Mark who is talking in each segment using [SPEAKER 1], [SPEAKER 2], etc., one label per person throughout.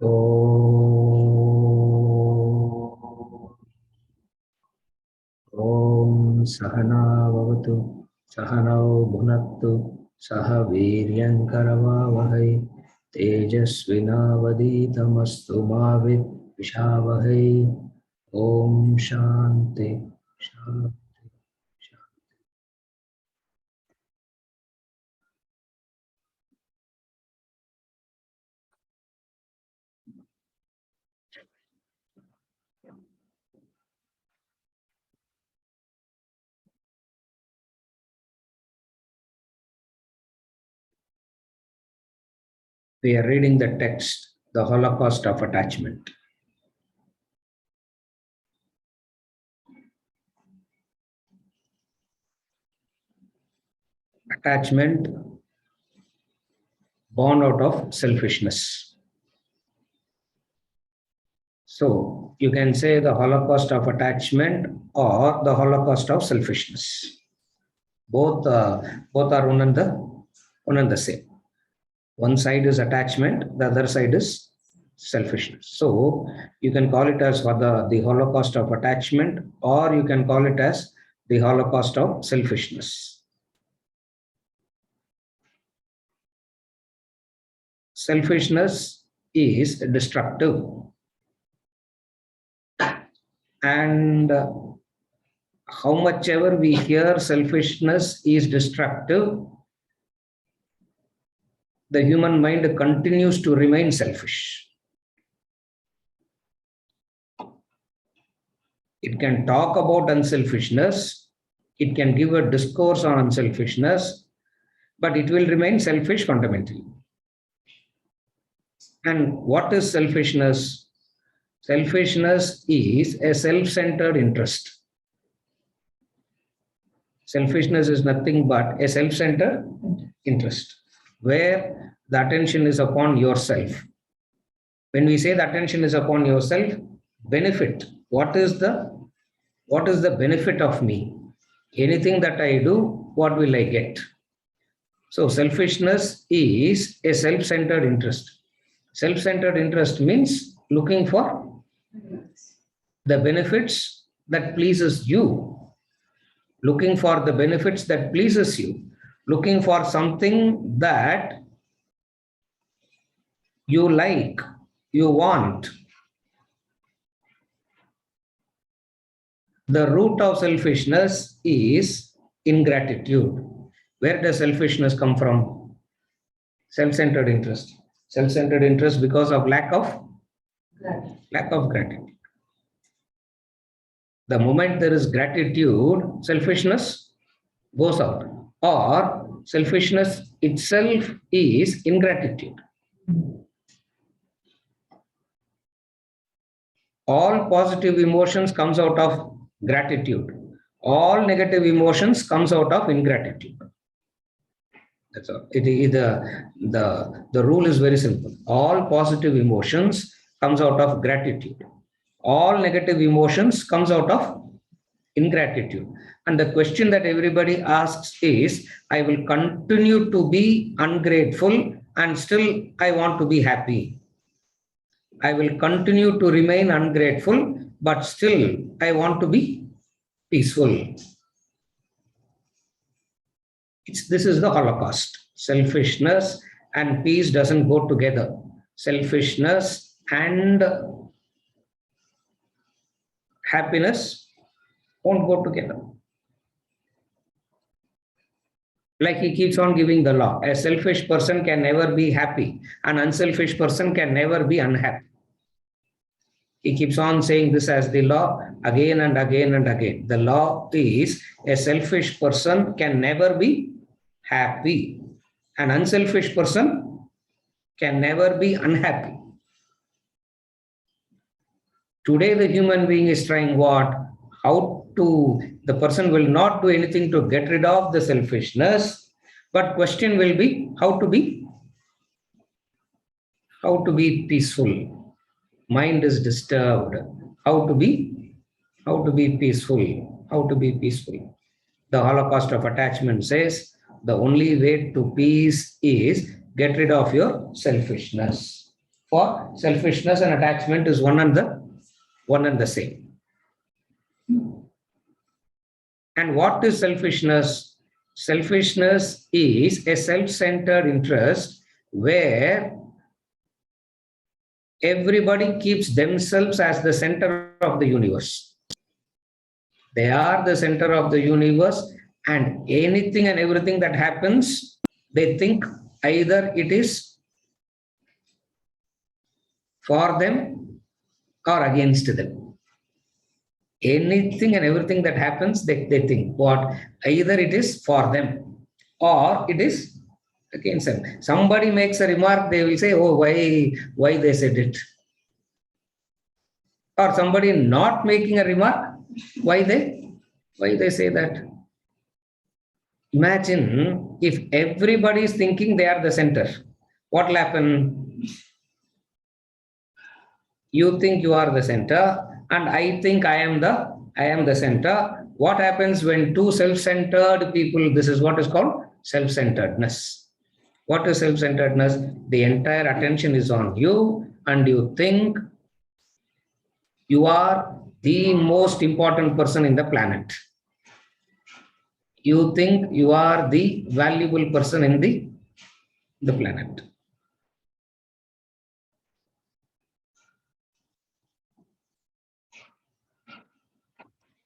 [SPEAKER 1] Om Sahana Vavatu Sahanau Bhunaktu Saha Viryankaravavahai Tejasvinavaditamastu Mavid Vishavahai. Om Shanti Shanti. We are reading the text, The Holocaust of Attachment. Attachment born out of selfishness. So you can say the Holocaust of attachment or the Holocaust of selfishness. Both are one and the same. One side is attachment, the other side is selfishness. So you can call it as for the Holocaust of attachment, or you can call it as the Holocaust of selfishness. Selfishness is destructive, and how much ever we hear selfishness is destructive, the human mind continues to remain selfish. It can talk about unselfishness, it can give a discourse on unselfishness, but it will remain selfish fundamentally. And what is selfishness? Selfishness is a self-centered interest. Selfishness is nothing but a self-centered interest, where the attention is upon yourself. When we say the attention is upon yourself, benefit. What is the benefit of me? Anything that I do, what will I get? So selfishness is a self-centered interest. Self-centered interest means looking for the benefits that pleases you. Looking for the benefits that pleases you. Looking for something that you like, you want. The root of selfishness is ingratitude. Where does selfishness come from? Self-centered interest. Self-centered interest because of lack of gratitude. The moment there is gratitude, selfishness goes out. Or selfishness itself is ingratitude. All positive emotions comes out of gratitude. All negative emotions comes out of ingratitude. That's all. The rule is very simple. All positive emotions comes out of gratitude. All negative emotions comes out of ingratitude. And the question that everybody asks is, I will continue to be ungrateful and still I want to be happy. I will continue to remain ungrateful, but still I want to be peaceful. This is the Holocaust. Selfishness and peace doesn't go together. Selfishness and happiness won't go together. Like he keeps on giving the law. A selfish person can never be happy. An unselfish person can never be unhappy. He keeps on saying this as the law again and again and again. The law is a selfish person can never be happy. An unselfish person can never be unhappy. Today the human being is trying what? The person will not do anything to get rid of the selfishness, but question will be how to be peaceful. Mind is disturbed. How to be peaceful. How to be peaceful. The Holocaust of Attachment says the only way to peace is get rid of your selfishness. for selfishness and attachment is one and the same. And what is selfishness? Selfishness is a self-centered interest where everybody keeps themselves as the center of the universe. They are the center of the universe, and anything and everything that happens, they think either it is for them or against them. Anything and everything that happens, they think what either it is for them or it is against them. Somebody makes a remark, they will say, oh, why they said it. Or somebody not making a remark, why they say that. Imagine if everybody is thinking they are the center, what will happen? You think you are the center, and I think I am the center. What happens when two self-centered people? This is what is called self-centeredness. What is self-centeredness? The entire attention is on you, and you think you are the most important person in the planet. You think you are the valuable person in the planet.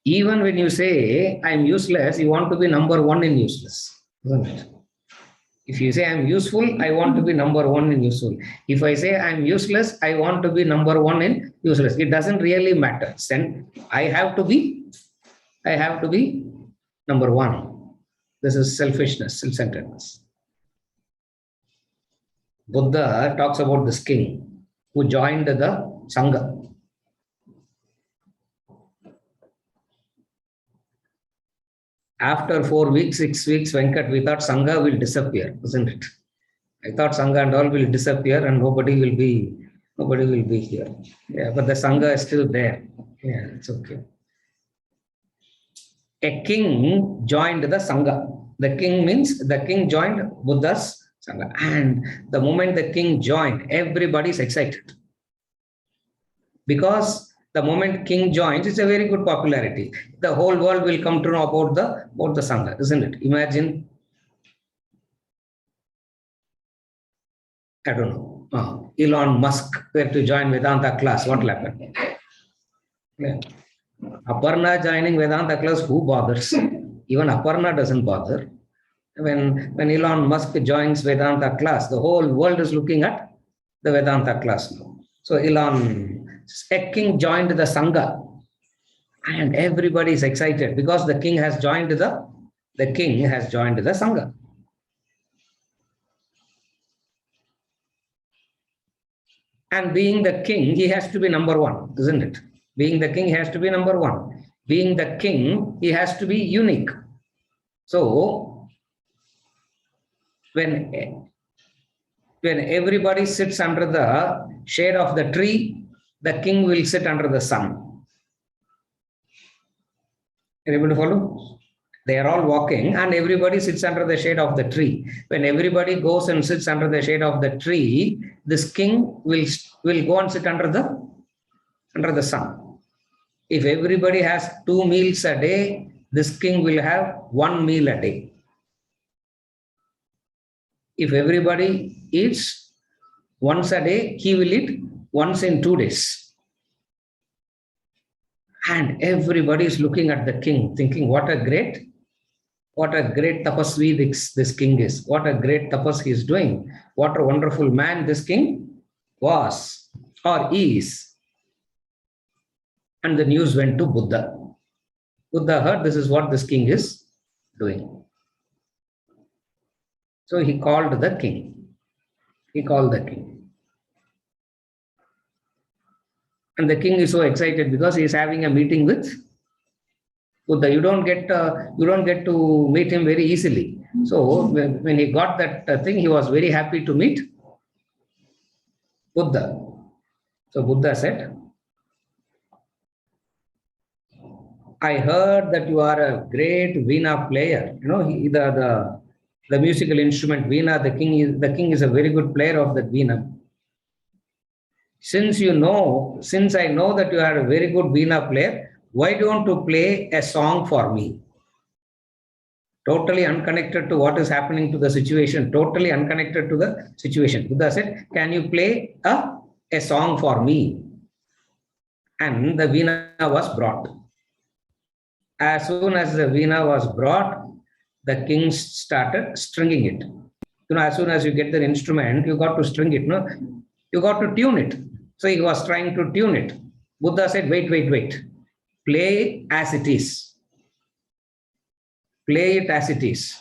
[SPEAKER 1] Even when you say, I'm useless, you want to be number one in useless, isn't it? If you say, I'm useful, I want to be number one in useful. If I say, I'm useless, I want to be number one in useless. It doesn't really matter. I have to be number one. This is selfishness, self-centeredness. Buddha talks about this king who joined the Sangha. After 4 weeks, 6 weeks, Venkat, we thought Sangha will disappear, isn't it? I thought Sangha and all will disappear and nobody will be here. Yeah, but the Sangha is still there. Yeah, it's okay. A king joined the Sangha. The king means the king joined Buddha's Sangha. And the moment the king joined, everybody is excited. Because the moment king joins, it's a very good popularity. The whole world will come to know about the Sangha, isn't it? Imagine, I don't know, Elon Musk were to join Vedanta class, what will happen? Yeah. Aparna joining Vedanta class, who bothers? Even Aparna doesn't bother. When Elon Musk joins Vedanta class, the whole world is looking at the Vedanta class now. So a king joined the Sangha, and everybody is excited because the king has joined the Sangha. And being the king, he has to be number one, isn't it? Being the king, he has to be number one. Being the king, he has to be unique. So when everybody sits under the shade of the tree, the king will sit under the sun. Everybody follow? They are all walking and everybody sits under the shade of the tree. When everybody goes and sits under the shade of the tree, this king will go and sit under the sun. If everybody has 2 meals a day, this king will have 1 meal a day. If everybody eats once a day, he will eat once in 2 days. And everybody is looking at the king, thinking, what a great tapasvi this king is. What a great tapas he is doing. What a wonderful man this king was or is. And the news went to Buddha. Buddha heard this is what this king is doing. So he called the king. And the king is so excited because he is having a meeting with Buddha. You don't get to meet him very easily. So when he got that thing, he was very happy to meet Buddha. So Buddha said, I heard that you are a great veena player. You know, the musical instrument veena. The king is a very good player of that veena. since I know that you are a very good Veena player, why don't you play a song for me? Totally unconnected to what is happening to the situation, totally unconnected to the situation. Buddha said, can you play a song for me? And the Veena was brought. As soon as the Veena was brought, the king started stringing it. As soon as you get the instrument, you got to string it, no? You got to tune it. So he was trying to tune it. Buddha said, wait. Play as it is. Play it as it is.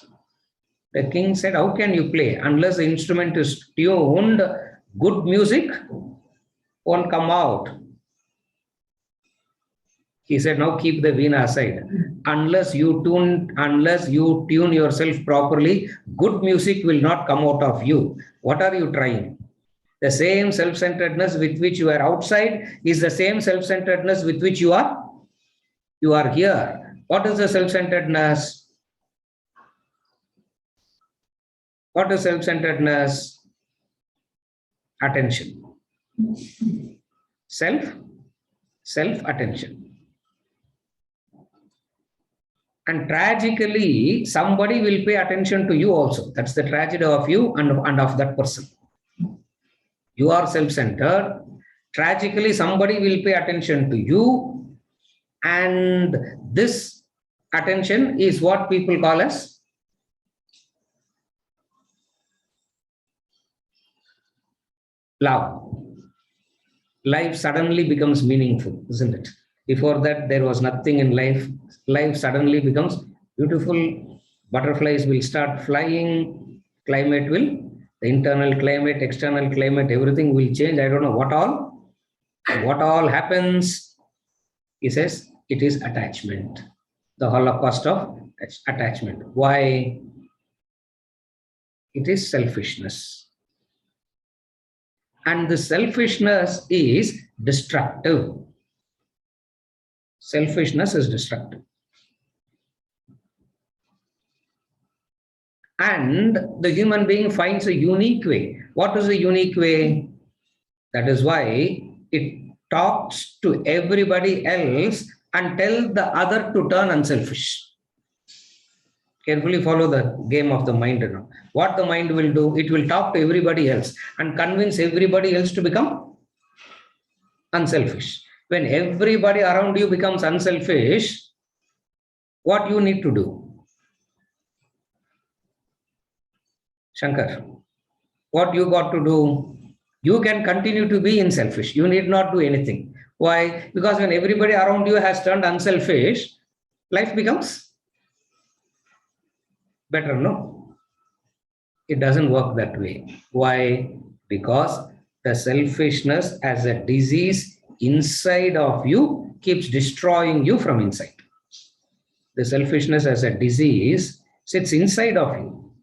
[SPEAKER 1] The king said, how can you play? Unless the instrument is tuned, good music won't come out. He said, now keep the Veena aside. Unless you tune yourself properly, good music will not come out of you. What are you trying? The same self-centeredness with which you are outside is the same self-centeredness with which you are here. What is the self-centeredness? What is self-centeredness? Attention. Self-attention. And tragically, somebody will pay attention to you also. That's the tragedy of you and of that person. You are self-centered. Tragically, somebody will pay attention to you. And this attention is what people call as love. Life suddenly becomes meaningful, isn't it? Before that, there was nothing in life. Life suddenly becomes beautiful. Butterflies will start flying. The internal climate, external climate, everything will change. I don't know what all happens. He says it is attachment. The Holocaust of attachment. Why? It is selfishness. And the selfishness is destructive. Selfishness is destructive. And the human being finds a unique way. What is the unique way? That is why it talks to everybody else and tells the other to turn unselfish. Carefully follow the game of the mind. What the mind will do, it will talk to everybody else and convince everybody else to become unselfish. When everybody around you becomes unselfish, what you need to do? Shankar, what you got to do? You can continue to be unselfish. You need not do anything. Why? Because when everybody around you has turned unselfish, life becomes better, no? It doesn't work that way. Why? Because the selfishness as a disease inside of you keeps destroying you from inside. The selfishness as a disease sits inside of you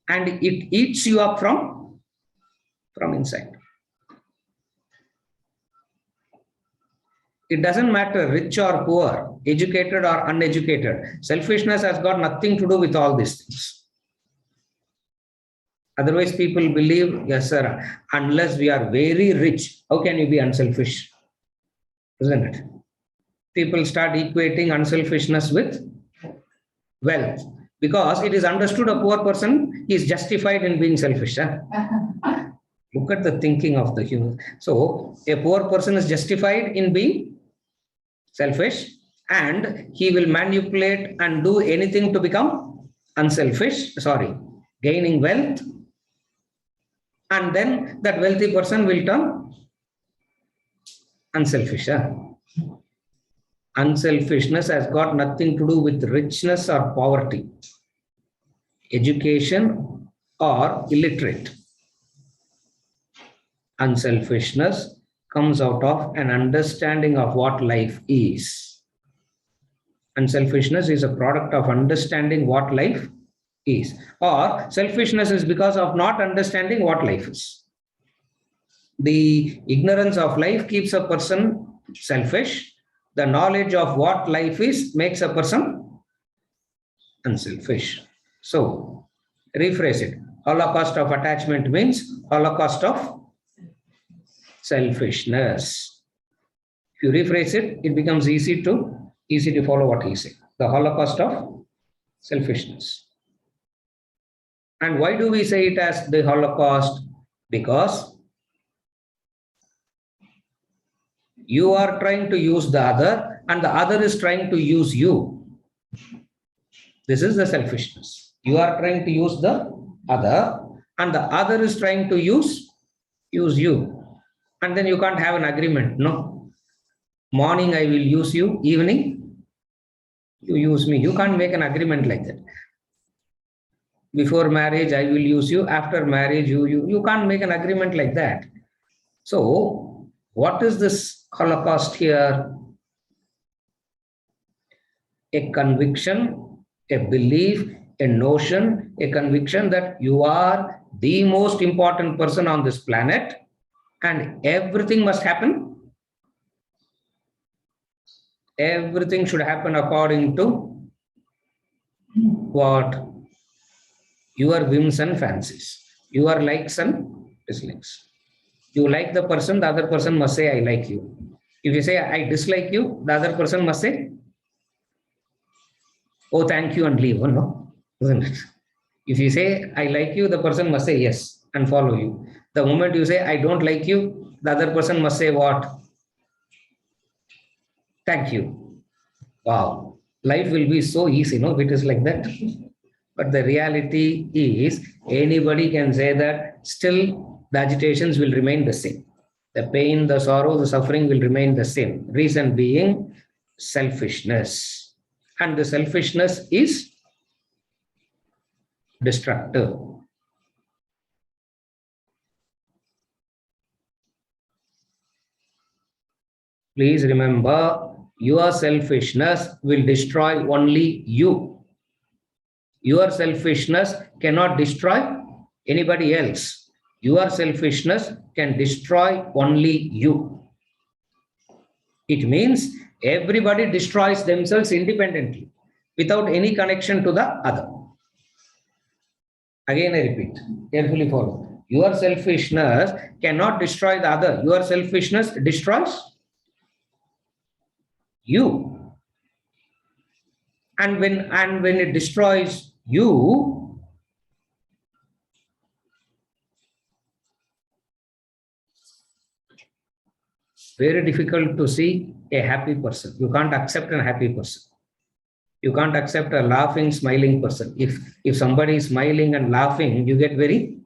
[SPEAKER 1] and it eats you up from inside. It doesn't matter rich or poor, educated or uneducated. Selfishness has got nothing to do with all these things. Otherwise, people believe, yes, sir, unless we are very rich, how can you be unselfish? Isn't it? People start equating unselfishness with wealth because it is understood a poor person is justified in being selfish. Huh? Look at the thinking of the human. So, a poor person is justified in being selfish and he will manipulate and do anything to become gaining wealth. And then that wealthy person will turn unselfish. Huh? Unselfishness has got nothing to do with richness or poverty, education or illiterate. Unselfishness comes out of an understanding of what life is. Unselfishness is a product of understanding what life is. Or selfishness is because of not understanding what life is. The ignorance of life keeps a person selfish. The knowledge of what life is makes a person unselfish. So, rephrase it. Holocaust of attachment means Holocaust of selfishness. If you rephrase it, it becomes easy to follow what he said. The Holocaust of selfishness. And why do we say it as the Holocaust? Because you are trying to use the other and the other is trying to use you. This is the selfishness. You are trying to use the other and the other is trying to use you. And then you can't have an agreement. No. Morning I will use you, evening you use me. You can't make an agreement like that. Before marriage I will use you, after marriage you can't make an agreement like that. So what is this Holocaust here? A conviction, a belief, a notion, a conviction that you are the most important person on this planet and everything must happen. Everything should happen according to what? Your whims and fancies, your likes and dislikes. You like the person, the other person must say, I like you. If you say, I dislike you, the other person must say, oh, thank you, and leave. Oh, no, isn't it? If you say, I like you, the person must say yes and follow you. The moment you say, I don't like you, the other person must say what? Thank you. Wow. Life will be so easy, no? If it is like that. But the reality is, anybody can say that still the agitations will remain the same. The pain, the sorrow, the suffering will remain the same. Reason being selfishness. And the selfishness is destructive. Please remember, your selfishness will destroy only you. Your selfishness cannot destroy anybody else. Your selfishness can destroy only you. It means everybody destroys themselves independently without any connection to the other. Again, I repeat, carefully follow. Your selfishness cannot destroy the other. Your selfishness destroys you. And when it destroys you, very difficult to see a happy person. You can't accept a happy person. You can't accept a laughing, smiling person. If somebody is smiling and laughing, you get very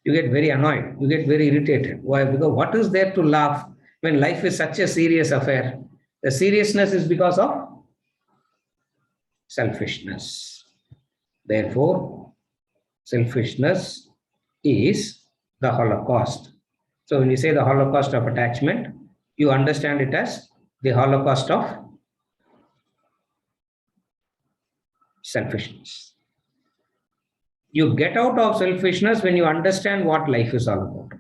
[SPEAKER 1] annoyed. You get very irritated. Why? Because what is there to laugh when life is such a serious affair? The seriousness is because of selfishness. Therefore, selfishness is the Holocaust. So when you say the Holocaust of attachment, you understand it as the Holocaust of selfishness. You get out of selfishness when you understand what life is all about.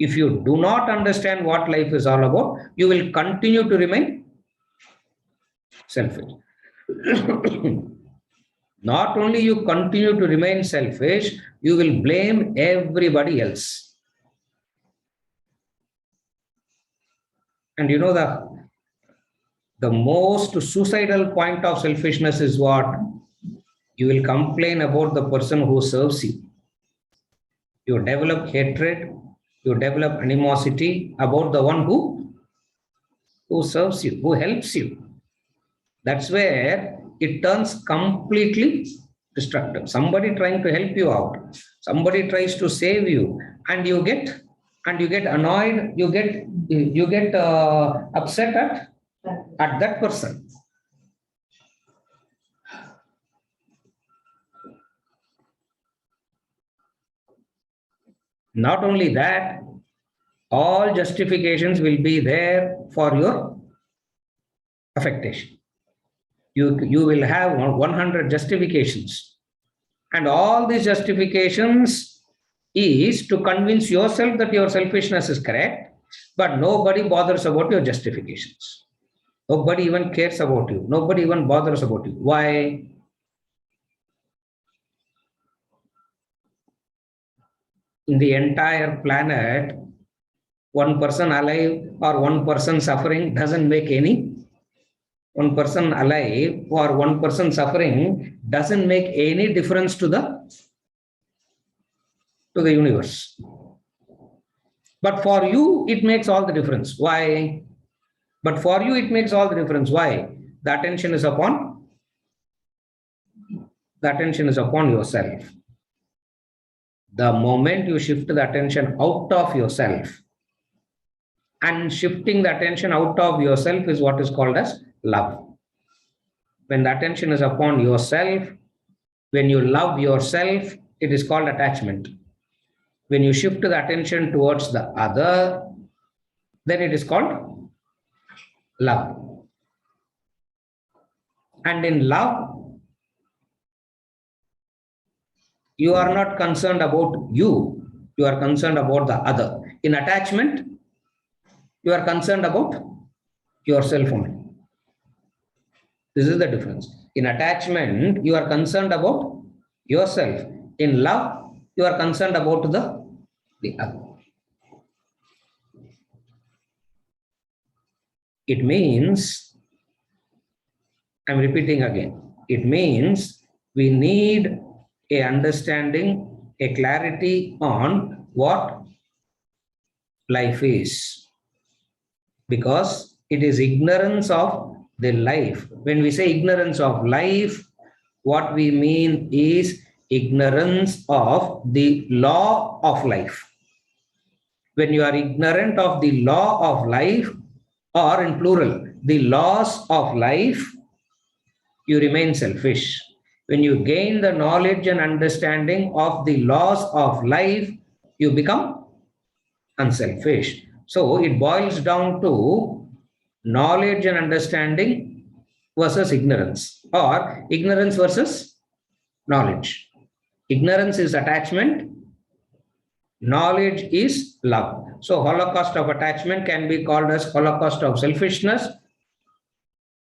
[SPEAKER 1] If you do not understand what life is all about, you will continue to remain selfish. Not only you continue to remain selfish, you will blame everybody else. And you know the most suicidal point of selfishness is what? You will complain about the person who serves you. You develop hatred, you develop animosity about the one who serves you, who helps you. That's where it turns completely destructive. Somebody trying to help you out, somebody tries to save you, and you get annoyed, you get upset at that person. Not only that, all justifications will be there for your affectation. You will have 100 justifications, and all these justifications is to convince yourself that your selfishness is correct, but nobody bothers about your justifications. Nobody even cares about you. Nobody even bothers about you. Why? in the entire planet, one person alive or one person suffering doesn't make any. One person alive or one person suffering doesn't make any difference to the universe. But for you, it makes all the difference. Why? But for you, it makes all the difference. Why? The attention is upon yourself. The moment you shift the attention out of yourself, and shifting the attention out of yourself is what is called as love. When the attention is upon yourself, when you love yourself, it is called attachment. When you shift the attention towards the other, then it is called love. And in love, you are not concerned about you are concerned about the other. In attachment, you are concerned about yourself only. This is the difference. In attachment, you are concerned about yourself. In love, you are concerned about the other. It means, I'm repeating again, it means we need a understanding, a clarity on what life is. Because it is ignorance of the life. When we say ignorance of life, what we mean is ignorance of the law of life. When you are ignorant of the law of life, or in plural, the laws of life, you remain selfish. When you gain the knowledge and understanding of the laws of life, you become unselfish. So it boils down to knowledge and understanding versus ignorance, or ignorance versus knowledge. Ignorance is attachment, knowledge is love. So Holocaust of attachment can be called as Holocaust of selfishness.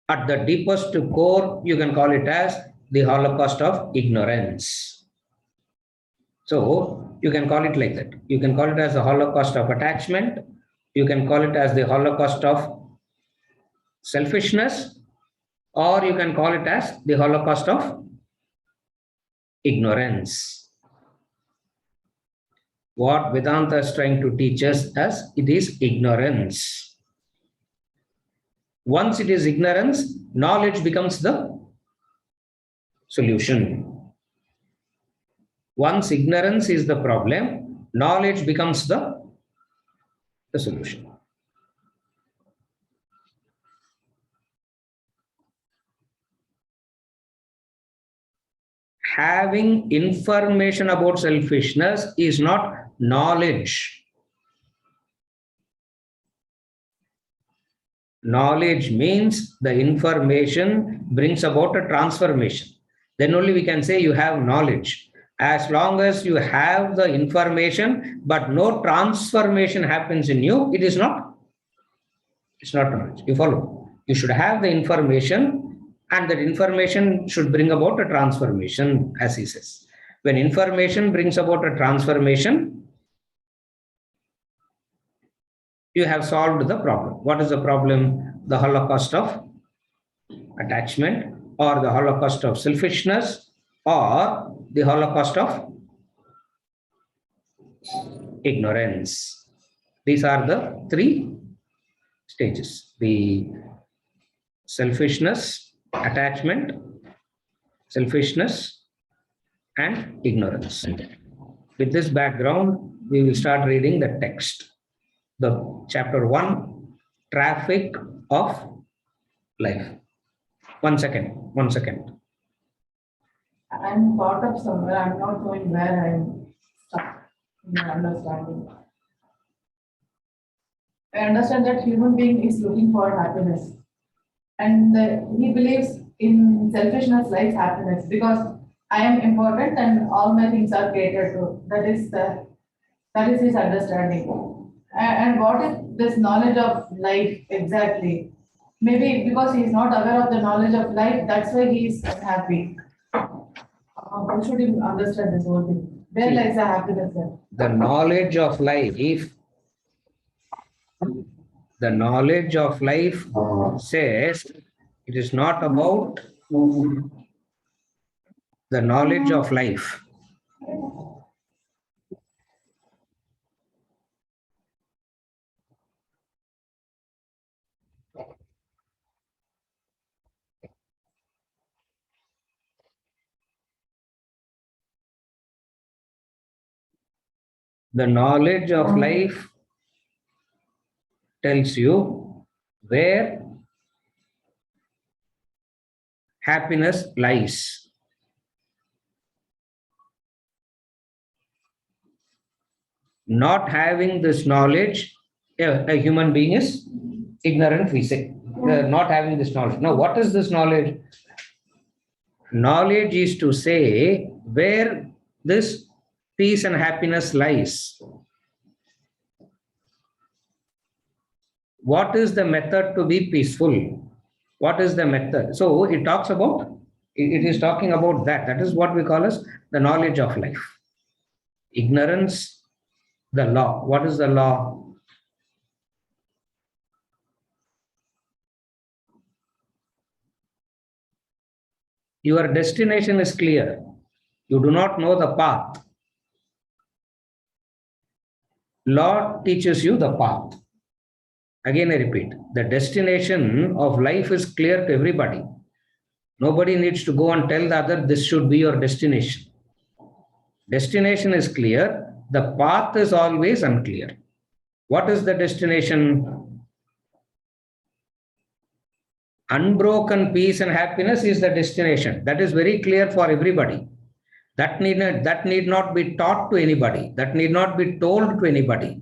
[SPEAKER 1] At the deepest core, you can call it as the Holocaust of ignorance. So you can call it like that. You can call it as the Holocaust of attachment. You can call it as the Holocaust of selfishness, or you can call it as the Holocaust of ignorance. What Vedanta is trying to teach us as it is ignorance. Once it is ignorance, knowledge becomes the solution. Once ignorance is the problem, knowledge becomes the solution. Having information about selfishness is not knowledge. Knowledge means the information brings about a transformation. Then only we can say you have knowledge. As long as you have the information, but no transformation happens in you, it's not knowledge. You follow? You should have the information, and that information should bring about a transformation, as he says. When information brings about a transformation, you have solved the problem. What is the problem? The Holocaust of attachment, or the Holocaust of selfishness, or the Holocaust of ignorance. These are the three stages: the selfishness, attachment, selfishness, and ignorance. With this background, we will start reading the text. The chapter 1, traffic of life. One second.
[SPEAKER 2] I'm caught up somewhere. I'm not knowing where I'm stuck in my understanding. I understand that human being is looking for happiness, and he believes in selfishness likes happiness because I am important and all my things are catered to. That is his understanding. And what is this knowledge of life exactly? Maybe because he is not aware of the knowledge of life, that's why he is unhappy. How should he understand this whole thing? Where lies the happiness then?
[SPEAKER 1] The knowledge of life, the knowledge of life says it is not about the knowledge of life. The knowledge of life tells you where happiness lies. Not having this knowledge, a human being is ignorant, we say. Not having this knowledge. Now, what is this knowledge? Knowledge is to say where this peace and happiness lies. What is the method to be peaceful? What is the method? So it talks about, it is talking about that. That is what we call as the knowledge of life. Ignorance, the law. What is the law? Your destination is clear. You do not know the path. Law teaches you the path. Again, I repeat, the destination of life is clear to everybody. Nobody needs to go and tell the other, this should be your destination. Destination is clear. The path is always unclear. What is the destination? Unbroken peace and happiness is the destination. That is very clear for everybody. That need not be taught to anybody. That need not be told to anybody.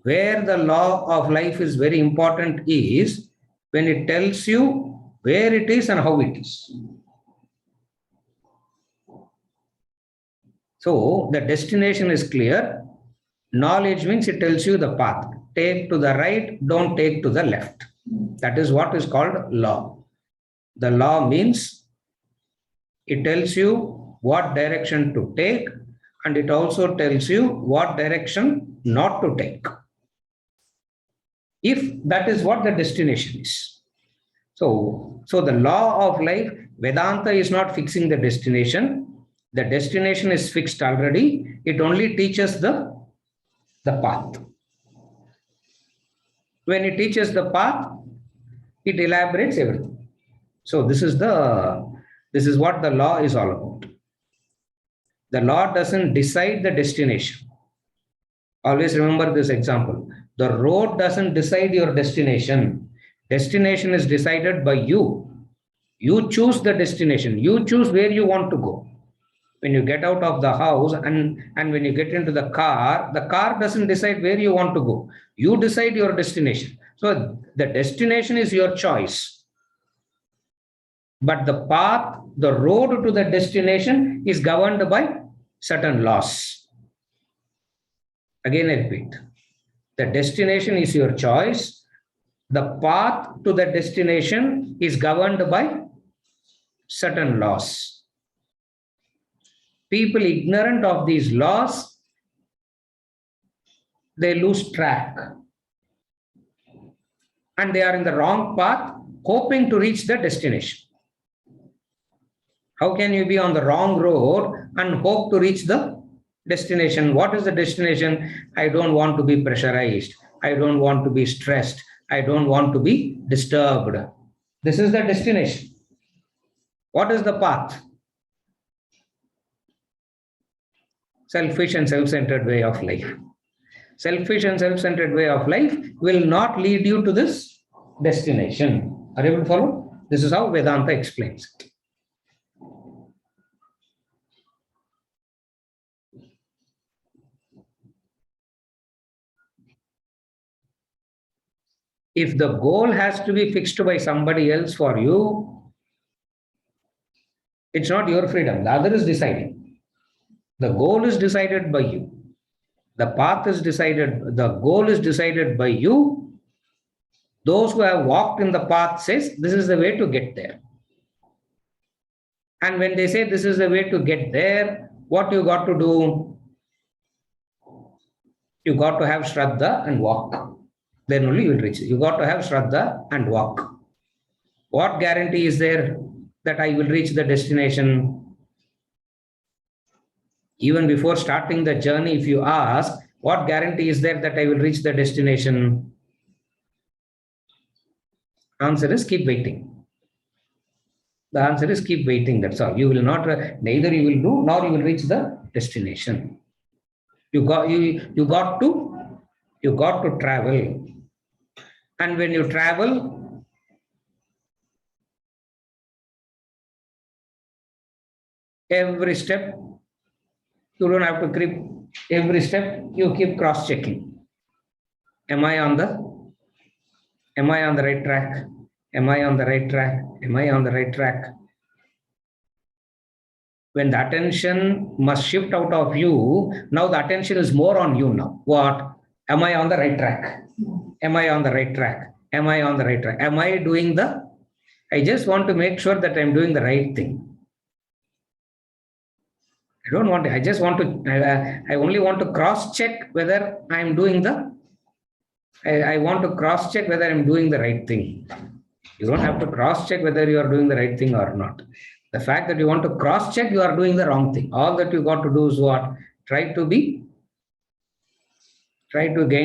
[SPEAKER 1] Where the law of life is very important is when it tells you where it is and how it is. So the destination is clear. Knowledge means it tells you the path. Take to the right, don't take to the left. That is what is called law. The law means it tells you what direction to take, and it also tells you what direction not to take, if that is what the destination is. So the law of life, Vedanta is not fixing the destination. The destination is fixed already. It only teaches the path. When it teaches the path, it elaborates everything. So this is what the law is all about. The law doesn't decide the destination. Always remember this example. The road doesn't decide your destination. Destination is decided by you. You choose the destination. You choose where you want to go. When you get out of the house and when you get into the car doesn't decide where you want to go. You decide your destination. So the destination is your choice. But the path, the road to the destination is governed by certain laws. Again, I repeat. The destination is your choice. The path to the destination is governed by certain laws. People ignorant of these laws, they lose track. And they are in the wrong path, hoping to reach the destination. How can you be on the wrong road and hope to reach the destination? What is the destination? I don't want to be pressurized. I don't want to be stressed. I don't want to be disturbed. This is the destination. What is the path? Selfish and self-centered way of life. Selfish and self-centered way of life will not lead you to this destination. Are you able to follow? This is how Vedanta explains it. If the goal has to be fixed by somebody else for you, it's not your freedom. The other is deciding. The goal is decided by you. The path is decided, the goal is decided by you. Those who have walked in the path says, this is the way to get there. And when they say this is the way to get there, what you got to do? You got to have Shraddha and walk. Then only you will reach. You got to have Shraddha and walk. What guarantee is there that I will reach the destination? Even before starting the journey, if you ask, what guarantee is there that I will reach the destination? Answer is keep waiting. The answer is keep waiting. That's all. You will not, neither you will do nor you will reach the destination. You got to travel. And when you travel, every step, you don't have to creep. Every step, you keep cross-checking. Am I on the right track? Am I on the right track? Am I on the right track? When the attention must shift out of you, now the attention is more on you now. What? Am I on the right track? Am I on the right track? Am I on the right track? Am I doing the? I just want to make sure that I'm doing the right thing. I don't want to, I just want to, I only want to cross-check whether I'm doing the, I want to cross-check whether I'm doing the right thing. You don't have to cross-check whether you are doing the right thing or not. The fact that you want to cross-check, you are doing the wrong thing. All that you got to do is what? Try to gain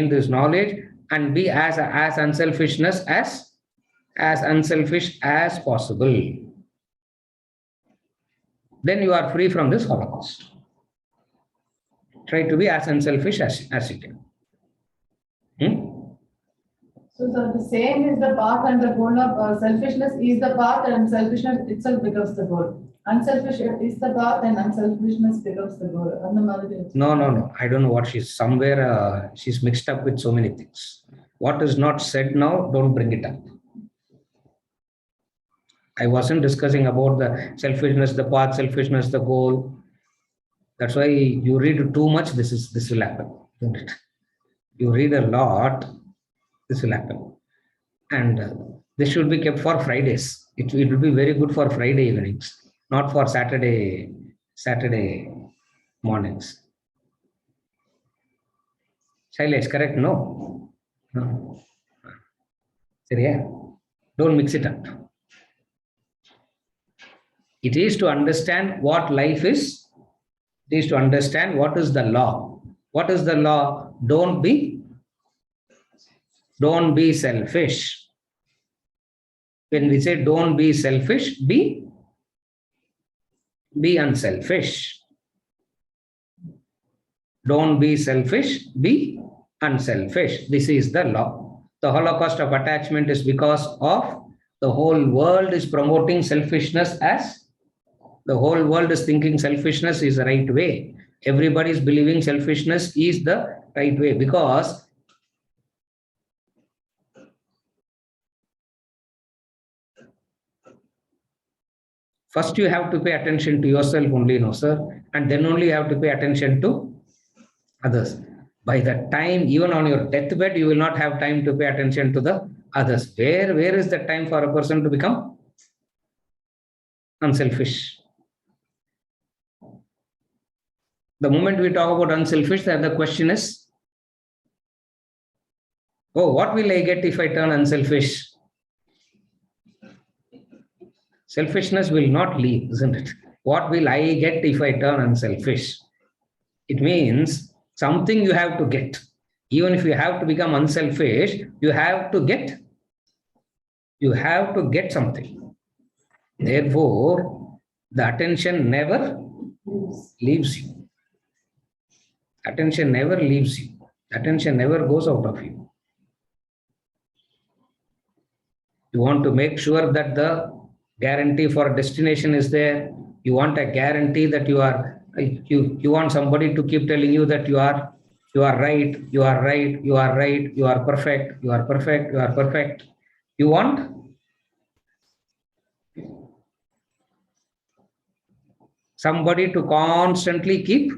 [SPEAKER 1] this knowledge and be as unselfish as possible. Then you are free from this Holocaust. Try to be as unselfish as you can.
[SPEAKER 2] So the same is the path and the goal of selfishness is the path and selfishness itself becomes the goal. Unselfish is the path and unselfishness becomes the goal.
[SPEAKER 1] No. I don't know what she's somewhere. She's mixed up with so many things. What is not said now, don't bring it up. I wasn't discussing about the selfishness, the path, selfishness, the goal. That's why you read too much, this will happen, isn't it? You read a lot, this will happen. And this should be kept for Fridays. It will be very good for Friday evenings, not for Saturday mornings. Shailesh, correct? No. Yeah. Don't mix it up. It is to understand what life is. It is to understand what is the law. What is the law? Don't be selfish. When we say don't be selfish, be unselfish. Don't be selfish, be unselfish. This is the law. The Holocaust of attachment is because of the whole world is promoting selfishness as the whole world is thinking selfishness is the right way. Everybody is believing selfishness is the right way because first you have to pay attention to yourself only, no sir, and then only you have to pay attention to others. By the time, even on your deathbed, you will not have time to pay attention to the others. Where is the time for a person to become unselfish? The moment we talk about unselfish, the question is, oh, what will I get if I turn unselfish? Selfishness will not leave, isn't it? What will I get if I turn unselfish? It means something you have to get. Even if you have to become unselfish, you have to get something. Therefore, the attention never leaves you. Attention never leaves you. Attention never goes out of you. You want to make sure that the guarantee for destination is there. You want a guarantee that you want somebody to keep telling you that you are right, you are right, you are right, you are perfect, you are perfect, you are perfect. You want somebody to constantly keep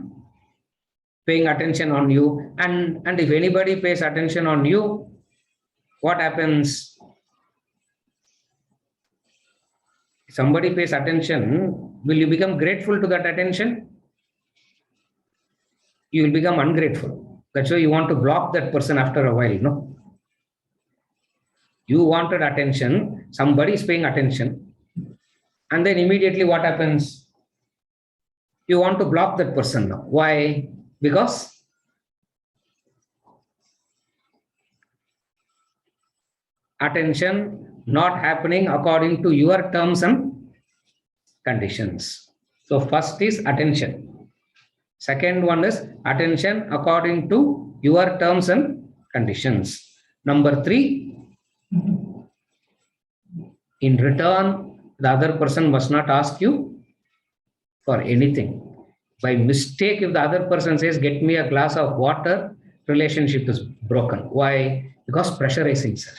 [SPEAKER 1] paying attention on you. And if anybody pays attention on you, what happens? Somebody pays attention, will you become grateful to that attention? you will become ungrateful. That's why you want to block that person after a while, no? You wanted attention, somebody is paying attention, and then immediately what happens? You want to block that person now. Why? Because attention not happening according to your terms and conditions. So first is attention. Second one is attention according to your terms and conditions. Number three, in return, the other person must not ask you for anything. By mistake, if the other person says, get me a glass of water, relationship is broken. Why? Because pressurizing, sir.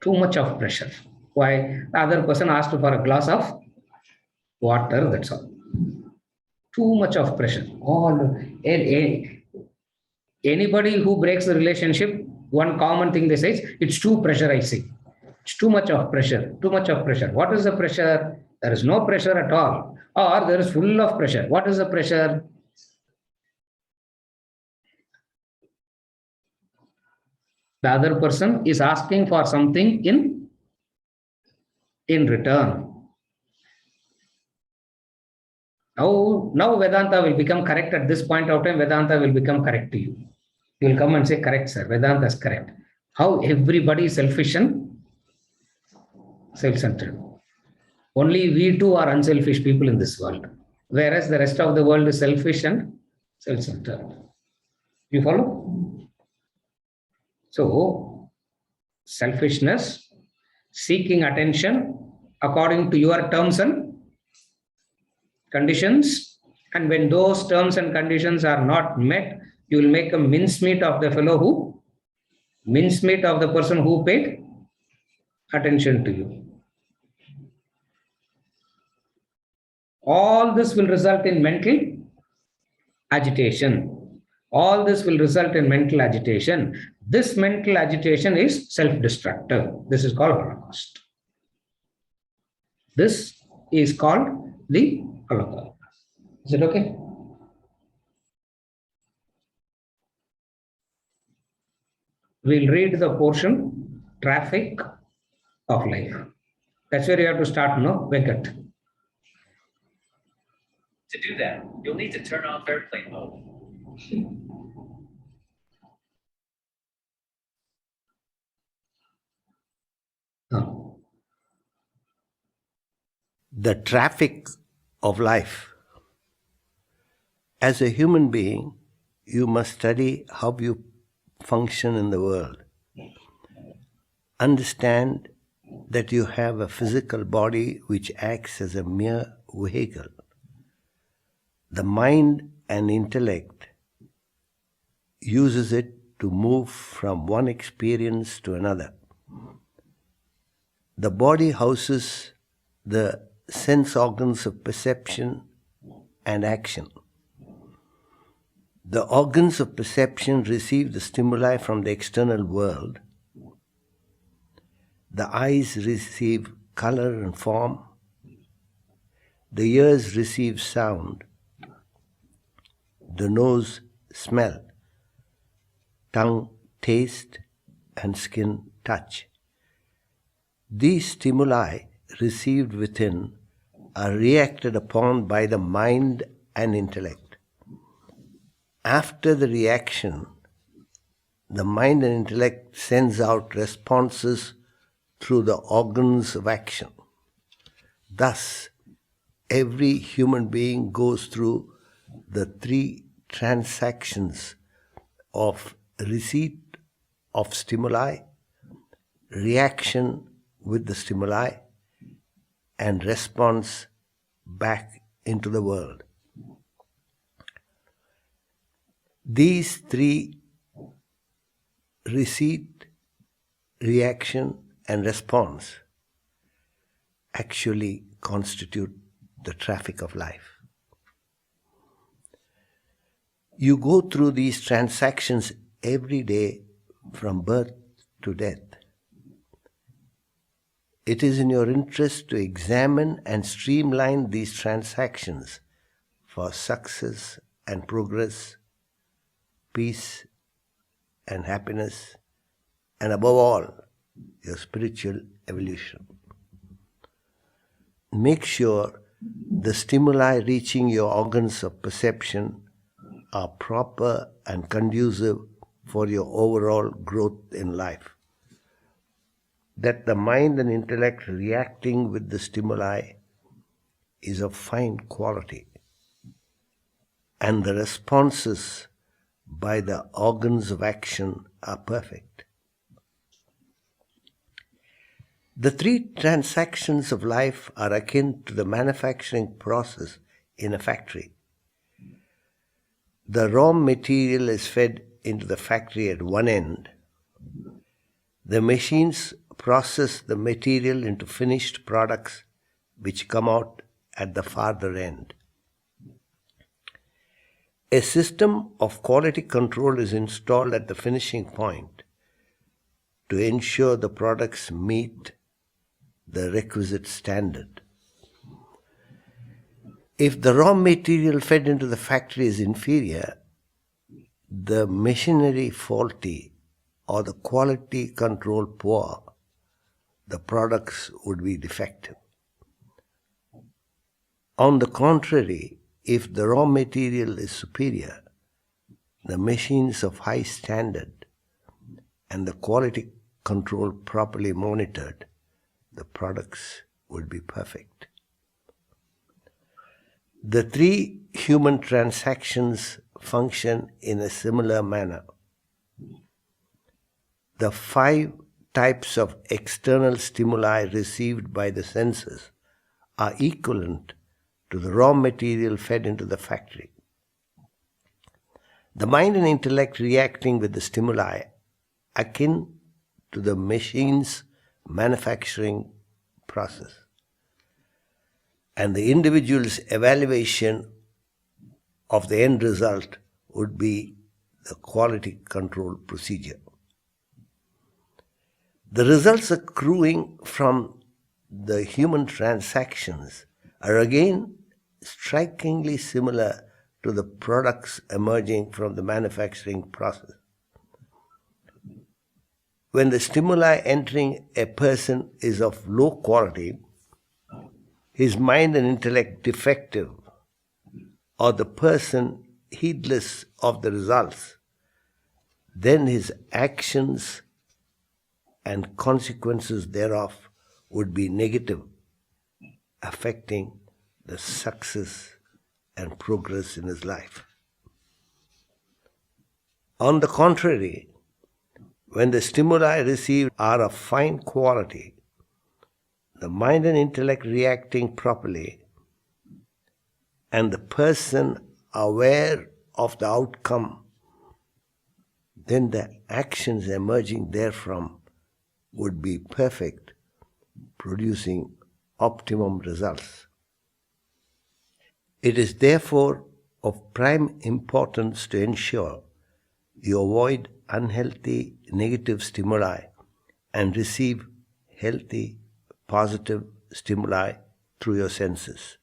[SPEAKER 1] Too much of pressure. Why? The other person asked for a glass of water, that's all. Too much of pressure. Anybody who breaks the relationship, one common thing they say is, it's too pressurizing. It's too much of pressure, too much of pressure. What is the pressure? There is no pressure at all. Or there is full of pressure. What is the pressure? The other person is asking for something in return. Now Vedanta will become correct at this point of time. Vedanta will become correct to you. You will come and say, correct, sir. Vedanta is correct. How everybody is selfish and self-centered. Only we two are unselfish people in this world. Whereas the rest of the world is selfish and self-centered. You follow? So, selfishness, seeking attention according to your terms and conditions, and when those terms and conditions are not met, you will make a mincemeat of the mincemeat of the person who paid attention to you. All this will result in mental agitation. All this will result in mental agitation. This mental agitation is self-destructive. This is called Holocaust. This is called the Holocaust. Is it okay? We'll read the portion, Traffic of Life. That's where you have to start, no? Venkat.
[SPEAKER 3] To do that, you'll need to turn off airplane mode.
[SPEAKER 4] The traffic of life. As a human being, you must study how you function in the world. Understand that you have a physical body which acts as a mere vehicle. The mind and intellect uses it to move from one experience to another. The body houses the sense organs of perception and action. The organs of perception receive the stimuli from the external world. The eyes receive color and form. The ears receive sound. The nose, smell. Tongue, taste, and skin, touch. These stimuli received within are reacted upon by the mind and intellect. After the reaction, the mind and intellect sends out responses through the organs of action. Thus, every human being goes through the three transactions of receipt of stimuli, reaction with the stimuli, and response back into the world. These three, receipt, reaction, and response, actually constitute the traffic of life. You go through these transactions every day from birth to death. It is in your interest to examine and streamline these transactions for success and progress peace and happiness, and above all, your spiritual evolution. Make sure the stimuli reaching your organs of perception are proper and conducive for your overall growth in life. That the mind and intellect reacting with the stimuli is of fine quality, and the responses by the organs of action are perfect. The three transactions of life are akin to the manufacturing process in a factory. The raw material is fed into the factory at one end. The machines process the material into finished products which come out at the farther end. A system of quality control is installed at the finishing point to ensure the products meet the requisite standard. If the raw material fed into the factory is inferior, the machinery faulty, or the quality control poor, the products would be defective. On the contrary, if the raw material is superior, the machines of high standard, and the quality control properly monitored, the products would be perfect. The three human transactions function in a similar manner. The 5 types of external stimuli received by the senses are equivalent to the raw material fed into the factory. The mind and intellect reacting with the stimuli akin to the machine's manufacturing process, and the individual's evaluation of the end result would be the quality control procedure. The results accruing from the human transactions are again strikingly similar to the products emerging from the manufacturing process. When the stimuli entering a person is of low quality, his mind and intellect defective, or the person heedless of the results, then his actions and consequences thereof would be negative, affecting the success and progress in his life. On the contrary, when the stimuli received are of fine quality, the mind and intellect reacting properly, and the person aware of the outcome, then the actions emerging therefrom would be perfect, producing optimum results. It is therefore of prime importance to ensure you avoid unhealthy negative stimuli and receive healthy positive stimuli through your senses.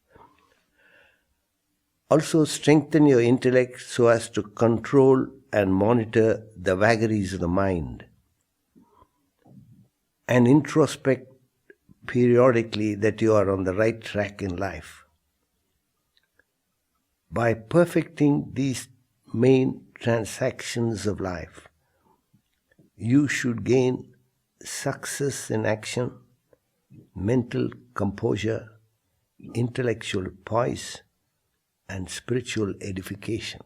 [SPEAKER 4] Also strengthen your intellect so as to control and monitor the vagaries of the mind, and introspect periodically that you are on the right track in life. By perfecting these main transactions of life, you should gain success in action, mental composure, intellectual poise, and spiritual edification.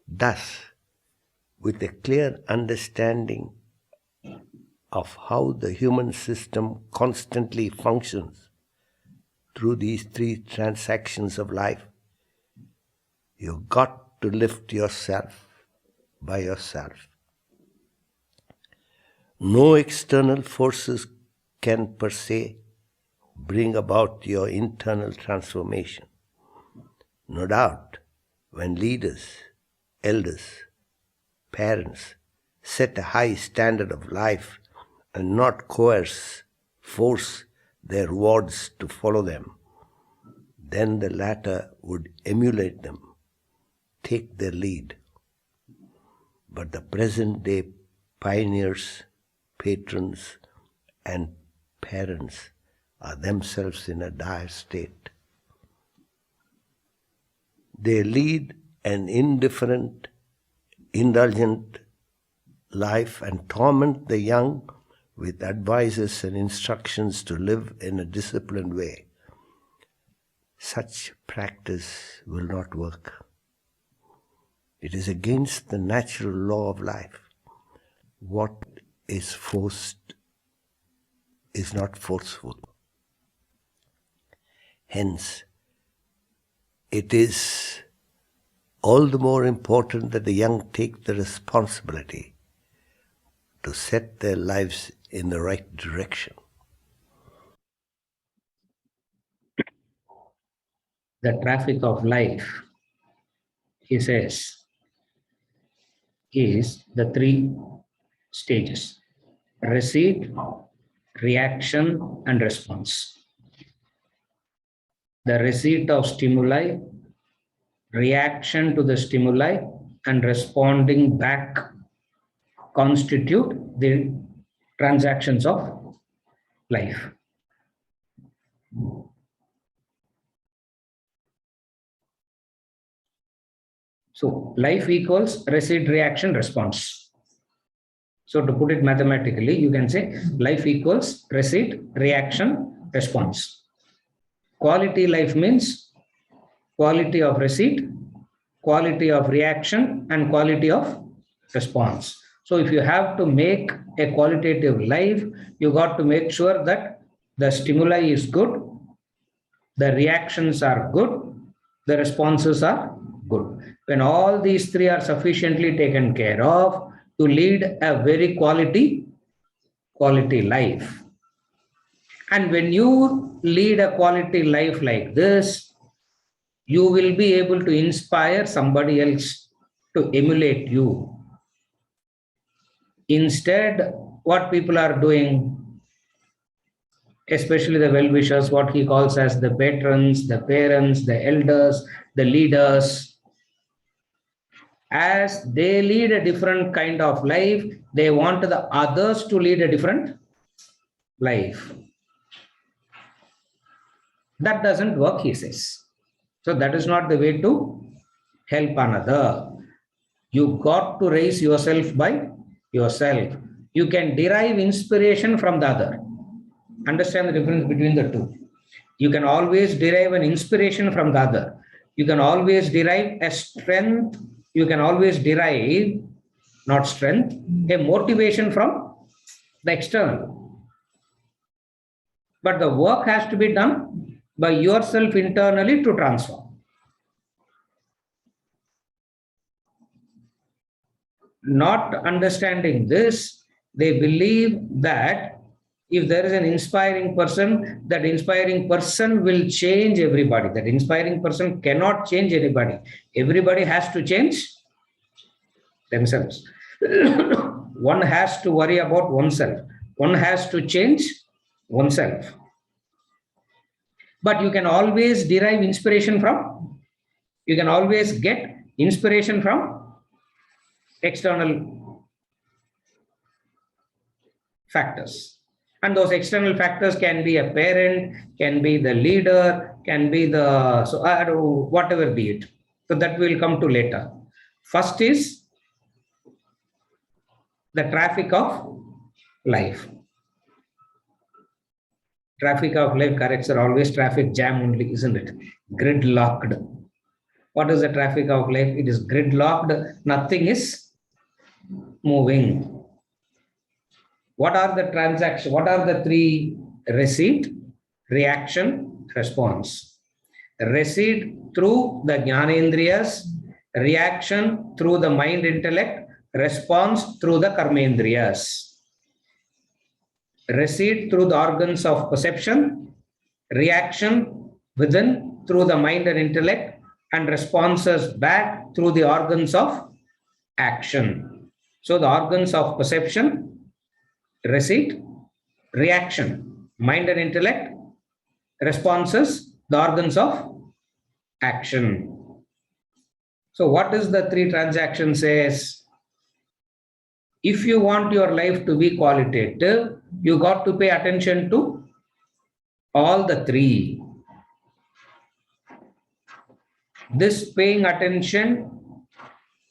[SPEAKER 4] Thus, with a clear understanding of how the human system constantly functions through these 3 transactions of life, you've got to lift yourself by yourself. No external forces can per se bring about your internal transformation. No doubt, when leaders, elders, parents set a high standard of life and not force their wards to follow them, then the latter would emulate them, take the lead. But the present day pioneers, patrons, and parents are themselves in a dire state. They lead an indifferent, indulgent life and torment the young with advices and instructions to live in a disciplined way. Such practice will not work. It is against the natural law of life. What is forced is not forceful. Hence, it is all the more important that the young take the responsibility to set their lives in the right direction.
[SPEAKER 1] The traffic of life, he says, is the three stages: receipt, reaction, and response. The receipt of stimuli, reaction to the stimuli, and responding back constitute the transactions of life. So life equals receipt, reaction, response. So to put it mathematically, you can say life equals receipt, reaction, response. Quality life means quality of receipt, quality of reaction, and quality of response. So if you have to make a qualitative life, you got to make sure that the stimuli is good, the reactions are good, the responses are good. When all these three are sufficiently taken care of, to lead a very quality life. And when you lead a quality life like this, you will be able to inspire somebody else to emulate you. Instead, what people are doing, especially the well-wishers, what he calls as the patrons, the parents, the elders, the leaders, as they lead a different kind of life, they want the others to lead a different life. That doesn't work, he says. So that is not the way to help another. You got to raise yourself by yourself. You can derive inspiration from the other. Understand the difference between the two. You can always derive an inspiration from the other. You can always derive a strength. You can always derive, not strength, a motivation from the external. But the work has to be done by yourself internally to transform. Not understanding this, they believe that if there is an inspiring person, that inspiring person will change everybody. That inspiring person cannot change anybody. Everybody has to change themselves. One has to worry about oneself. One has to change oneself. But you can always derive inspiration from, you can always get inspiration from external factors. And those external factors can be a parent, can be the leader, can be the, so whatever be it. So that will come to later. First is the traffic of life. Traffic of life, corrects are always traffic jam only, isn't it? Gridlocked. What is the traffic of life? It is gridlocked. Nothing is moving. What are the transactions? What are the three? Receipt, reaction, response. Receipt through the jnanendriyas, reaction through the mind intellect, response through the karmendriyas. Receipt through the organs of perception, reaction within through the mind and intellect, and responses back through the organs of action. So the organs of perception, receipt, reaction, mind and intellect, responses, the organs of action. So So what is the three transactions says? If you want your life to be qualitative, you got to pay attention to all the three. This paying attention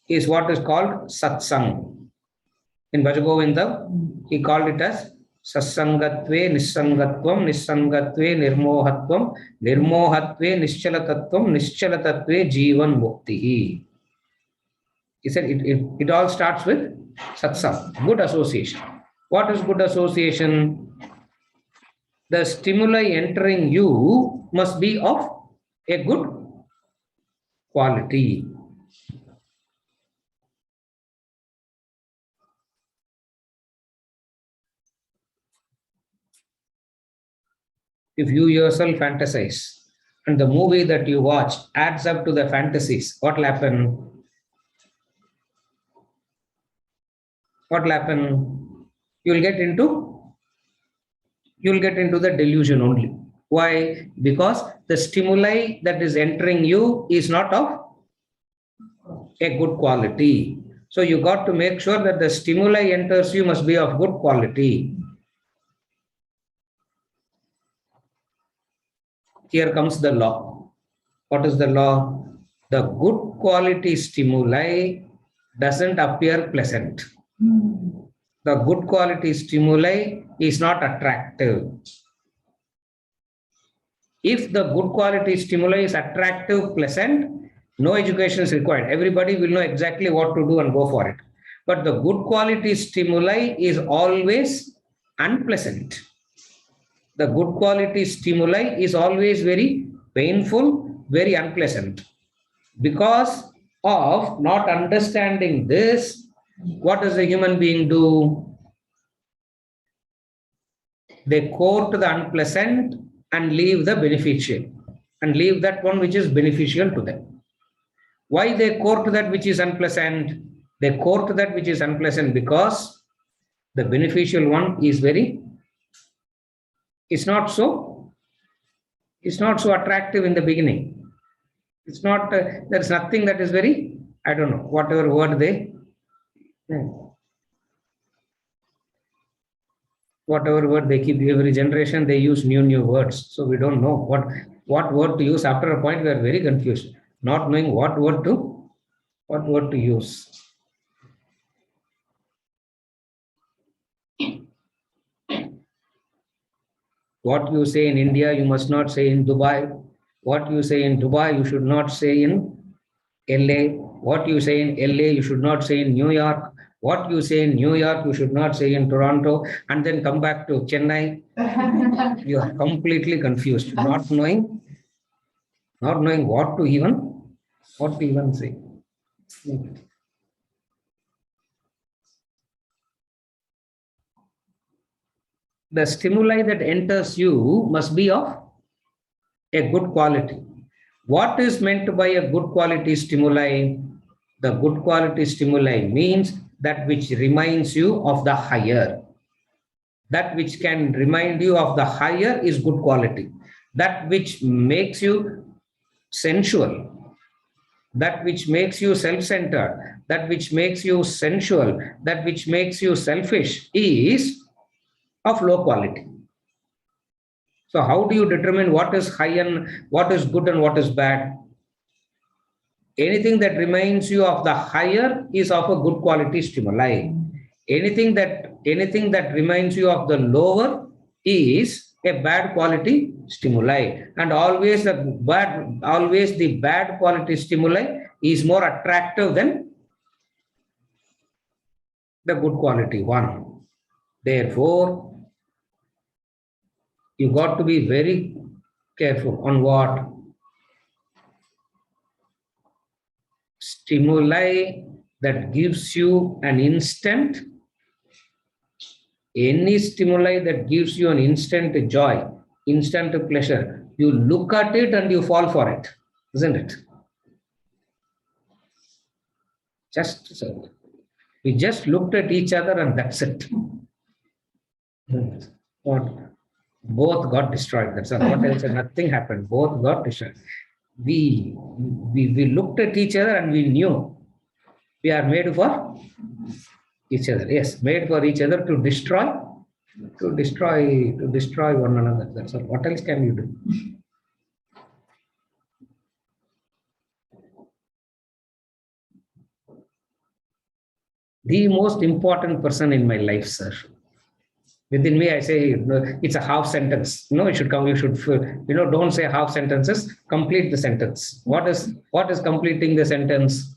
[SPEAKER 1] is what is called satsang. In Bhajagovinda, he called it as Sassangatve Nissangatvam, Nissangatve Nirmohatvam, Nirmohatve Nischalatatvam, Nischalatatve Jivan Mukti. He said it all starts with satsang, good association. What is good association? The stimuli entering you must be of a good quality. If you yourself fantasize and the movie that you watch adds up to the fantasies, what will happen? What will happen? You'll get into the delusion only. Why? Because the stimuli that is entering you is not of a good quality. So you got to make sure that the stimuli enters you must be of good quality. Here comes the law. What is the law? The good quality stimuli doesn't appear pleasant. The good quality stimuli is not attractive. If the good quality stimuli is attractive, pleasant, no education is required. Everybody will know exactly what to do and go for it. But the good quality stimuli is always unpleasant. The good quality stimuli is always very painful, very unpleasant. Because of not understanding this, what does a human being do? They court the unpleasant and leave the beneficial, and leave that one which is beneficial to them. Why they court that which is unpleasant? They court that which is unpleasant because the beneficial one is it's not so attractive in the beginning. It's not, there's nothing that is very, I don't know, whatever word they keep, every generation they use new words. So we don't know what word to use. After a point, we are very confused, not knowing what word to use. What you say in India, you must not say in Dubai. What you say in Dubai, you should not say in LA. What you say in LA, you should not say in New York. What you say in New York, you should not say in Toronto, and then come back to Chennai. You are completely confused, not knowing what to even say. The stimuli that enters you must be of a good quality. What is meant by a good quality stimuli? The good quality stimuli means that which reminds you of the higher. That which can remind you of the higher is good quality. That which makes you sensual, that which makes you self-centered, that which makes you sensual, that which makes you selfish is of low quality. So how do you determine what is high and what is good and what is bad? Anything that reminds you of the higher is of a good quality stimuli. Anything that reminds you of the lower is a bad quality stimuli. And always the bad quality stimuli is more attractive than the good quality one. Therefore, you got to be very careful on what? Stimuli that gives you an instant, any stimuli that gives you an instant joy, instant pleasure, you look at it and you fall for it, isn't it? We just looked at each other and that's it. What? Both got destroyed. That's all. What else? Nothing happened. Both got destroyed. we looked at each other and we knew we are made for each other. Yes, made for each other to destroy one another. That's all. What else can you do? The most important person in my life, sir. Within me, I say it's a half sentence. No, it should come. You should, don't say half sentences. Complete the sentence. What is completing the sentence?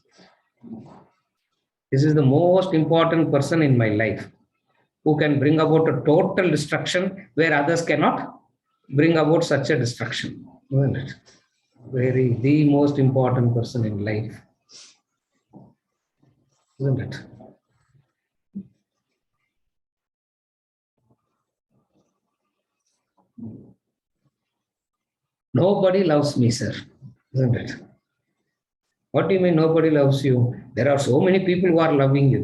[SPEAKER 1] This is the most important person in my life, who can bring about a total destruction where others cannot bring about such a destruction. Isn't it? The most important person in life. Isn't it? Nobody loves me, sir. Isn't it? What do you mean nobody loves you? There are so many people who are loving you.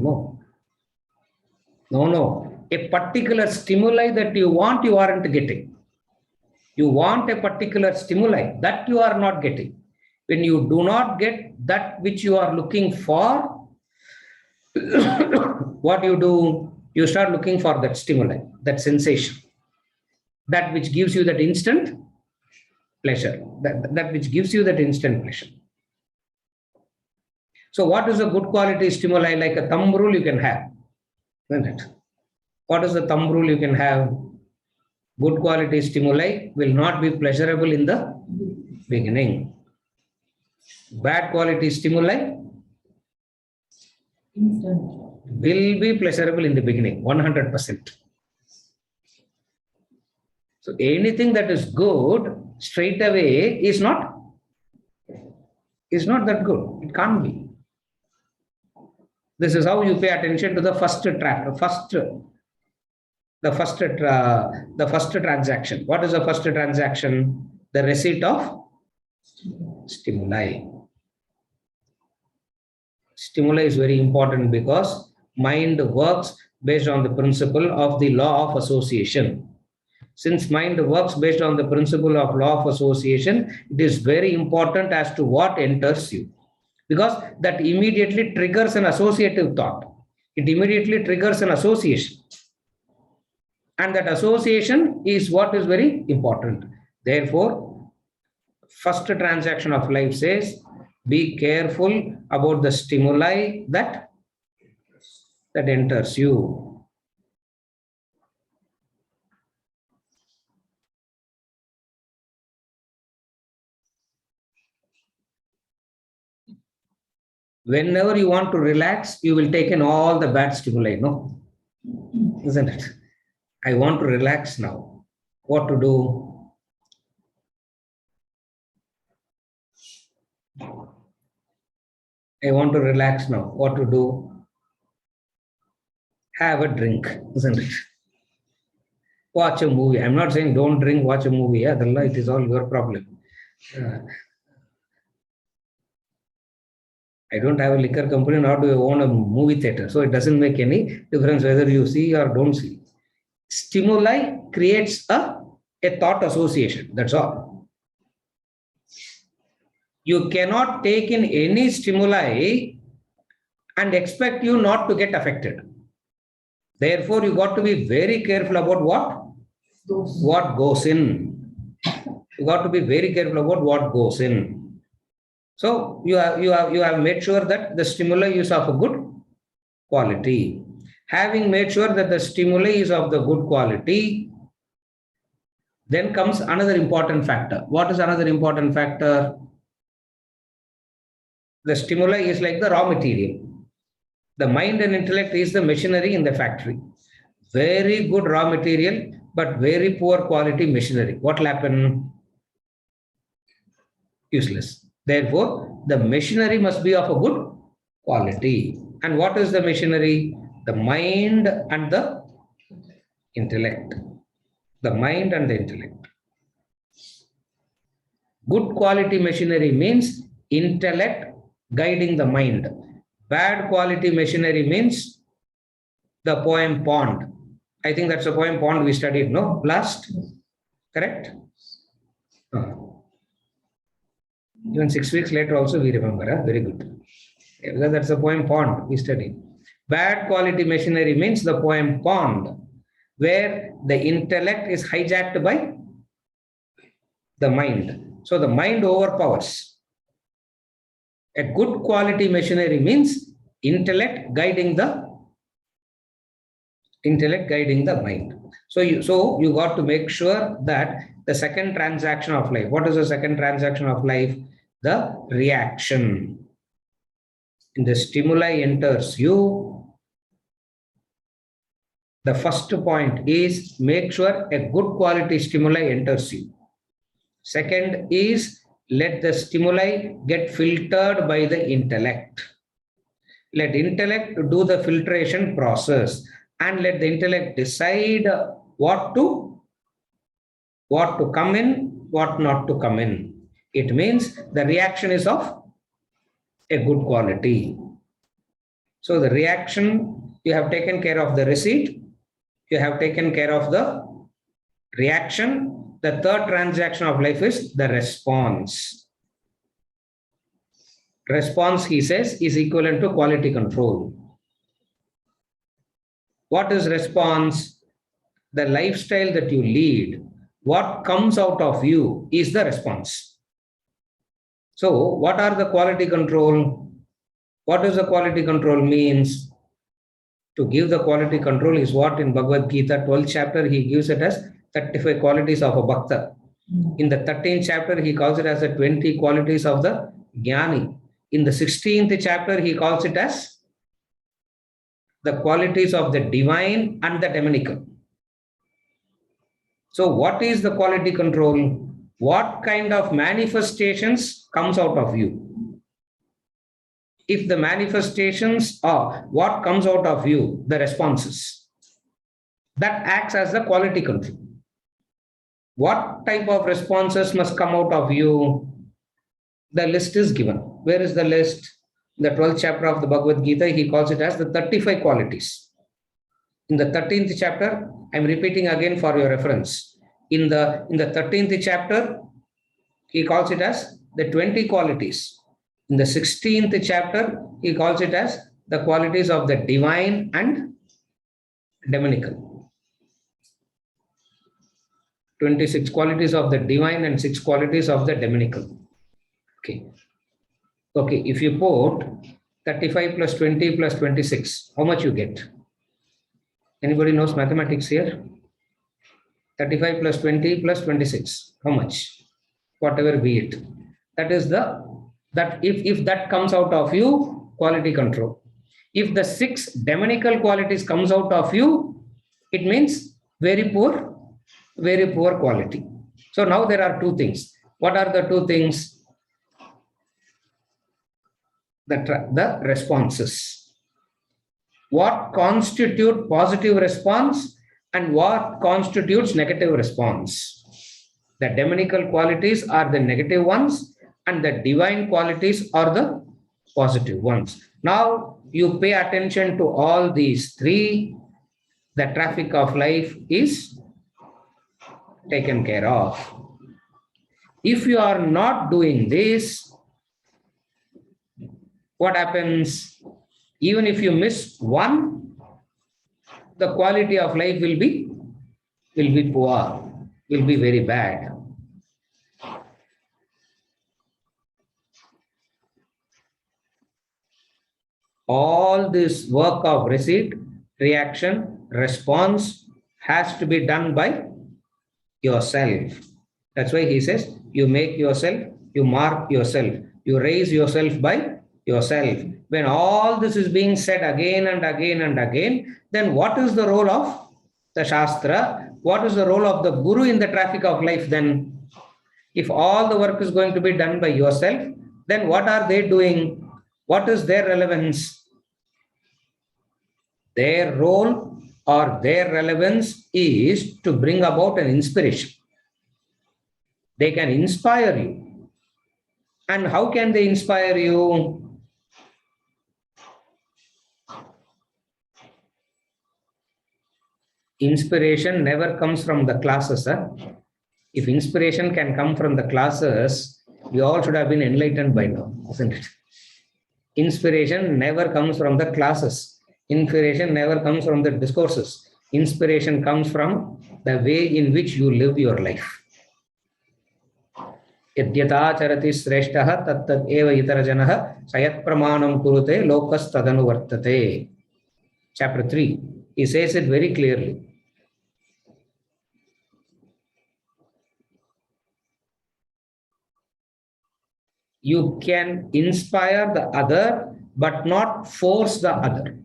[SPEAKER 1] No. A particular stimuli that you want, you aren't getting. You want a particular stimuli that you are not getting. When you do not get that which you are looking for, what you do? You start looking for that stimuli, that sensation, that which gives you that instant pleasure, that which gives you that instant pleasure. So what is a good quality stimuli? Like a thumb rule you can have, isn't it? What is the thumb rule you can have? Good quality stimuli will not be pleasurable in the beginning. Bad quality stimuli will be pleasurable in the beginning, 100%. So anything that is good straight away is not that good. It can't be. This is how you pay attention to the first transaction. What is the first transaction? The receipt of stimuli. Stimuli is very important because mind works based on the principle of the law of association. Since mind works based on the principle of law of association, it is very important as to what enters you, because that immediately triggers an associative thought. It immediately triggers an association. And that association is what is very important. Therefore, first transaction of life says, be careful about the stimuli that enters you. Whenever you want to relax, you will take in all the bad stimuli, no? Isn't it? I want to relax now. What to do? I want to relax now. What to do? Have a drink, isn't it? Watch a movie. I'm not saying don't drink, watch a movie. Yeah, it is all your problem. I don't have a liquor company, nor do I own a movie theater. So it doesn't make any difference whether you see or don't see. Stimuli creates a thought association. That's all. You cannot take in any stimuli and expect you not to get affected. Therefore, you got to be very careful about what goes in. You got to be very careful about what goes in. So you have made sure that the stimuli is of a good quality. Having made sure that the stimuli is of the good quality, then comes another important factor. What is another important factor? The stimuli is like the raw material. The mind and intellect is the machinery in the factory. Very good raw material, but very poor quality machinery. What will happen? Useless. Therefore, the machinery must be of a good quality. And what is the machinery? The mind and the intellect. The mind and the intellect. Good quality machinery means intellect guiding the mind. Bad quality machinery means the poem pond. I think that's a poem pond we studied, no? Last? Correct? Even 6 weeks later also we remember. Huh? Very good. Yeah, because that's the poem Pond we studied. Bad quality machinery means the poem Pond, where the intellect is hijacked by the mind. So the mind overpowers. A good quality machinery means intellect guiding the mind. So you got to make sure that the second transaction of life. What is the second transaction of life? The reaction. In the stimuli enters you. The first point is make sure a good quality stimuli enters you. Second is let the stimuli get filtered by the intellect. Let intellect do the filtration process and let the intellect decide what to come in, what not to come in. It means the reaction is of a good quality. So the reaction, you have taken care of the receipt, you have taken care of the reaction. The third transaction of life is the response. Response, he says, is equivalent to quality control. What is response? The lifestyle that you lead, what comes out of you is the response. So what are the quality control? What does the quality control means? To give the quality control is what in Bhagavad Gita 12th chapter he gives it as 35 qualities of a bhakta. In the 13th chapter he calls it as the 20 qualities of the jnani. In the 16th chapter he calls it as the qualities of the divine and the demonical. So what is the quality control? What kind of manifestations comes out of you? If the manifestations are what comes out of you, the responses, that acts as the quality control. What type of responses must come out of you? The list is given. Where is the list? In the 12th chapter of the Bhagavad Gita, he calls it as the 35 qualities. In the 13th chapter, I'm repeating again for your reference. In the 13th chapter, he calls it as the 20 qualities. In the 16th chapter, he calls it as the qualities of the divine and demonical. 26 qualities of the divine and 6 qualities of the demonical. Okay, if you put 35 plus 20 plus 26, how much you get? Anybody knows mathematics here? 35 plus 20 plus 26, how much? Whatever be it. That is if that comes out of you, quality control. If the 6 demonical qualities comes out of you, it means very poor quality. So now there are 2 things. What are the 2 things? The responses. What constitute positive response and what constitutes negative response? The demonical qualities are the negative ones and the divine qualities are the positive ones. Now you pay attention to all these 3. The traffic of life is taken care of. If you are not doing this, what happens? Even if you miss one, the quality of life will be poor, will be very bad. All this work of receipt, reaction, response has to be done by yourself. That's why he says, you make yourself, you mark yourself, you raise yourself by yourself. When all this is being said again and again and again, then what is the role of the Shastra? What is the role of the Guru in the traffic of life then? If all the work is going to be done by yourself, then what are they doing? What is their relevance? Their role or their relevance is to bring about an inspiration. They can inspire you. And how can they inspire you? Inspiration never comes from the classes. If inspiration can come from the classes, We all should have been enlightened by now, isn't it? Inspiration never comes from the classes. Inspiration never comes from the discourses. Inspiration comes from the way in which you live your life. यद्यथाचरति श्रेष्ठः तत्तद् एव इतरजनः सयत् प्रमाणं कुरुते लोकस्तदनुवर्तते. Chapter 3, he says it very clearly. You can inspire the other, but not force the other.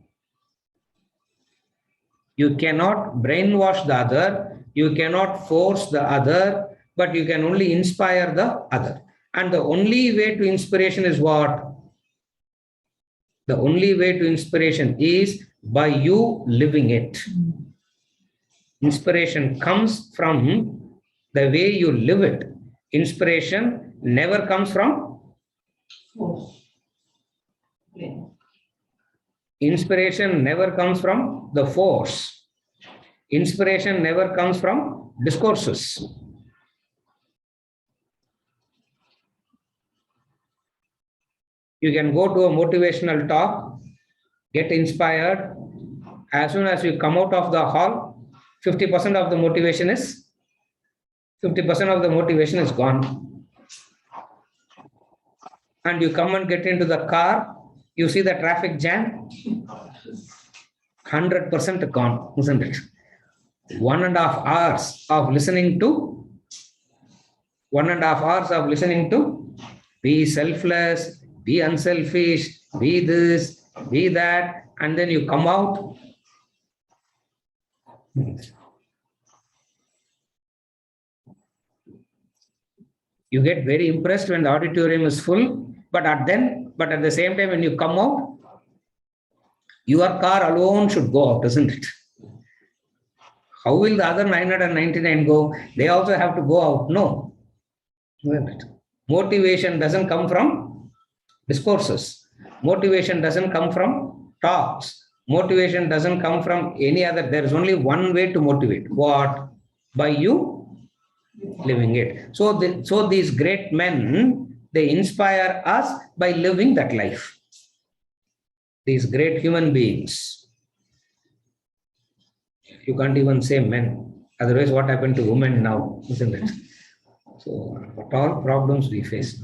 [SPEAKER 1] You cannot brainwash the other, you cannot force the other, but you can only inspire the other. And the only way to inspiration is what? The only way to inspiration is by you living it. Inspiration comes from the way you live it. Inspiration never comes from
[SPEAKER 2] Force. Yeah.
[SPEAKER 1] Inspiration never comes from the force. Inspiration never comes from discourses. You can go to a motivational talk, get inspired. As soon as you come out of the hall, 50% of the motivation is 50% of the motivation is gone. And you come and get into the car, you see the traffic jam, 100% gone, isn't it? 1.5 hours of listening to, 1.5 hours of listening to, be selfless, be unselfish, be this, be that, and then you come out. You get very impressed when the auditorium is full, but at the same time, when you come out, your car alone should go out, isn't it? How will the other 999 go? They also have to go out. No. Isn't it? Motivation doesn't come from discourses. Motivation doesn't come from talks. Motivation doesn't come from any other. There is only one way to motivate. What? By you living it. So these great men, they inspire us by living that life. These great human beings. You can't even say men. Otherwise, what happened to women now, isn't it? So, what all problems we face.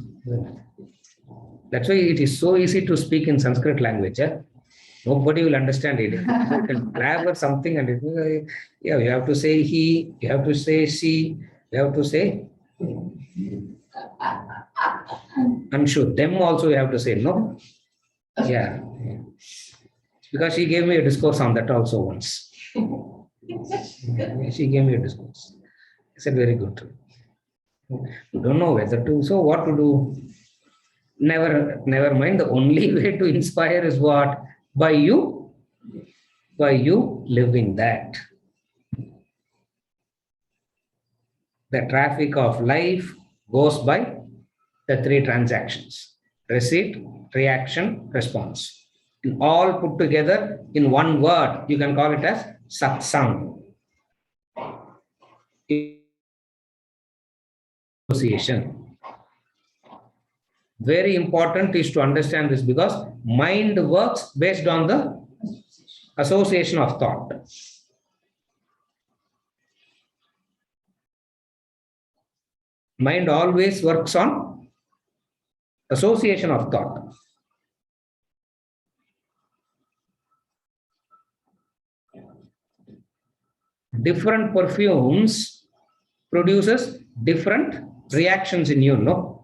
[SPEAKER 1] That's why it is so easy to speak in Sanskrit language. Nobody will understand it. You can grab or something and it, yeah, you have to say he, you have to say she, you have to say Anshu. Them also you have to say no. Yeah. Because she gave me a discourse on that also once. She gave me a discourse. I said, very good. You don't know whether to, so what to do? Never mind. The only way to inspire is what? By you living that. The traffic of life goes by the 3 transactions: receipt, reaction, response. And all put together in one word, you can call it as satsang. Association. Very important is to understand this because mind works based on the association of thought. Mind always works on association of thought. Different perfumes produces different reactions in you, no?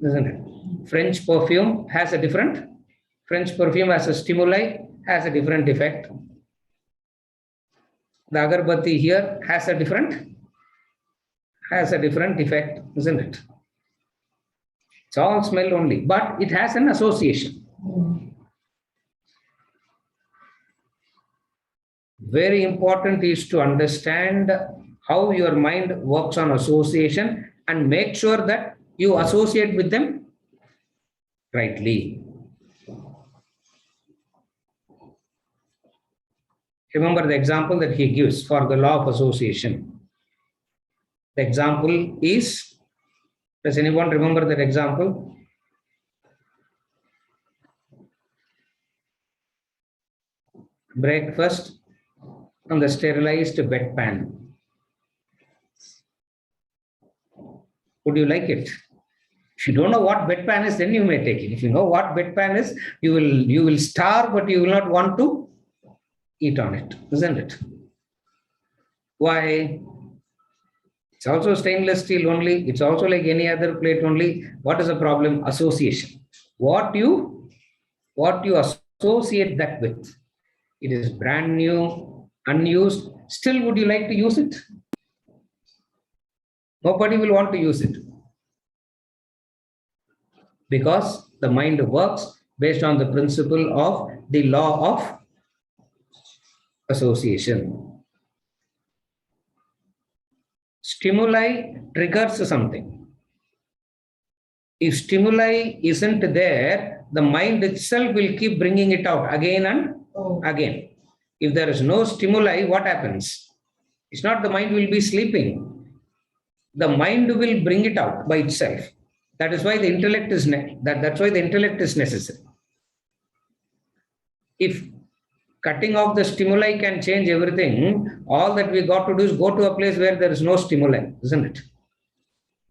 [SPEAKER 1] Isn't it? French perfume has a stimuli, has a different effect. The agarbatti here has a different effect, isn't it? It's all smell only, but it has an association. Very important is to understand how your mind works on association and make sure that you associate with them rightly. Remember the example that he gives for the law of association. The example is Does anyone remember that example? Breakfast on the sterilized bedpan. Would you like it? If you don't know what bedpan is, then you may take it. If you know what bedpan is, you will starve, but you will not want to eat on it, isn't it? Why? It's also stainless steel only. It's also like any other plate only. What is the problem? Association. What you associate that with. It is brand new, unused. Still, would you like to use it? Nobody will want to use it. Because the mind works based on the principle of the law of association. Stimuli triggers something. If stimuli isn't there, the mind itself will keep bringing it out again and again. If there is no stimuli, what happens? It's not the mind will be sleeping. The mind will bring it out by itself. That is why the intellect is that's why the intellect is necessary. If cutting off the stimuli can change everything, all that we got to do is go to a place where there is no stimuli, isn't it?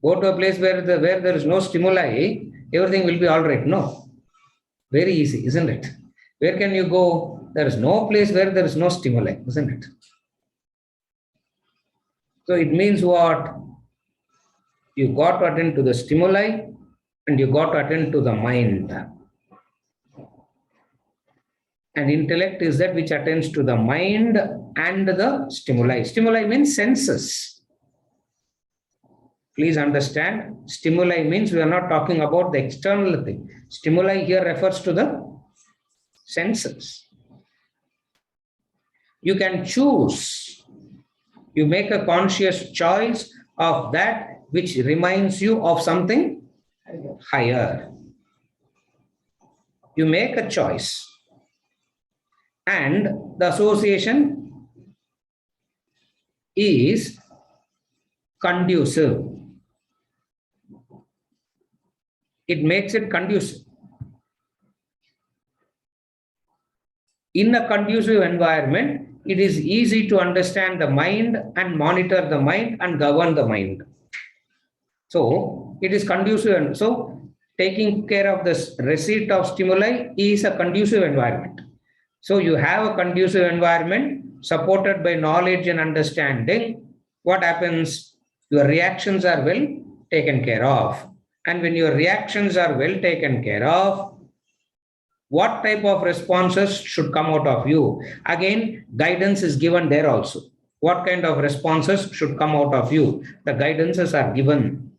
[SPEAKER 1] Go to a place where there is no stimuli, everything will be all right. No. Very easy, isn't it? Where can you go? There is no place where there is no stimuli, isn't it? So it means what? You got to attend to the stimuli and you got to attend to the mind. And intellect is that which attends to the mind and the stimuli. Stimuli means senses. Please understand, stimuli means we are not talking about the external thing. Stimuli here refers to the senses. You can choose. You make a conscious choice of that which reminds you of something higher. You make a choice. And the association is conducive. It makes it conducive. In a conducive environment, it is easy to understand the mind and monitor the mind and govern the mind. So it is conducive. And so taking care of this receipt of stimuli is a conducive environment. So you have a conducive environment supported by knowledge and understanding. What happens? Your reactions are well taken care of. And when your reactions are well taken care of, what type of responses should come out of you? Again, guidance is given there also. What kind of responses should come out of you? The guidances are given.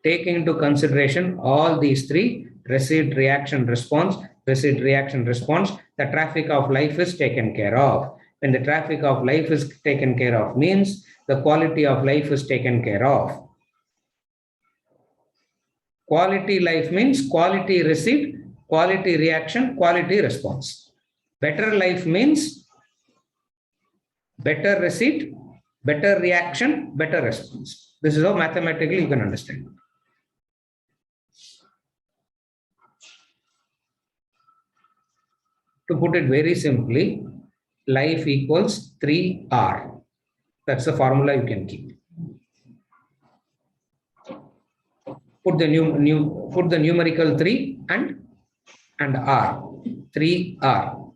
[SPEAKER 1] Taking into consideration all these three, receipt, reaction, response, receipt, reaction, response, the traffic of life is taken care of. When the traffic of life is taken care of means the quality of life is taken care of. Quality life means quality receipt, quality reaction, quality response. Better life means better receipt, better reaction, better response. This is how mathematically you can understand. To put it very simply, life equals 3R. That's the formula you can keep. Put the numerical 3 and R. 3R.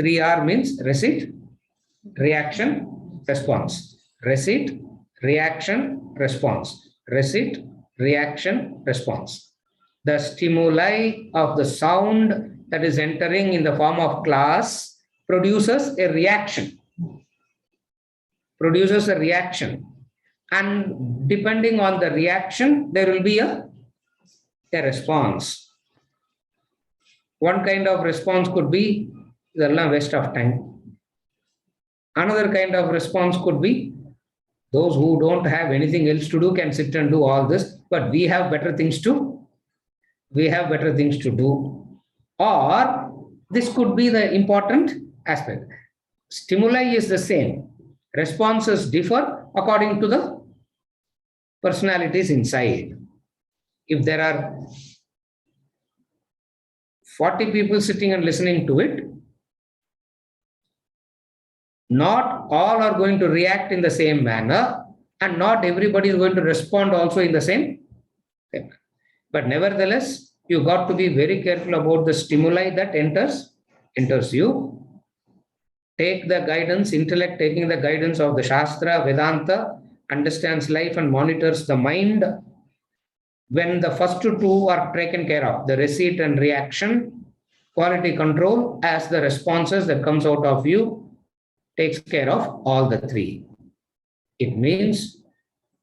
[SPEAKER 1] 3R means receipt, reaction, response. Receipt, reaction, response. Receipt, reaction, response. The stimuli of the sound that is entering in the form of class produces a reaction. Produces a reaction. And depending on the reaction, there will be a response. One kind of response could be a waste of time. Another kind of response could be those who don't have anything else to do can sit and do all this, but we have better things to do. Or this could be the important aspect. Stimuli is the same. Responses differ according to the personalities inside. If there are 40 people sitting and listening to it, not all are going to react in the same manner, and not everybody is going to respond also in the same way. But nevertheless, you got to be very careful about the stimuli that enters you. Take the guidance, intellect taking the guidance of the Shastra, Vedanta, understands life and monitors the mind. When the first two are taken care of, the receipt and reaction, quality control as the responses that comes out of you takes care of all the three. It means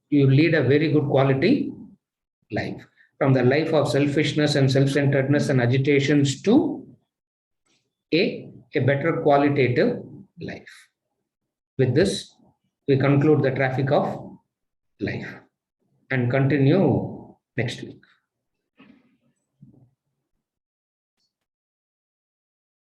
[SPEAKER 1] you lead a very good quality life. From the life of selfishness and self-centeredness and agitations to a better qualitative life. With this, we conclude the traffic of life and continue next week.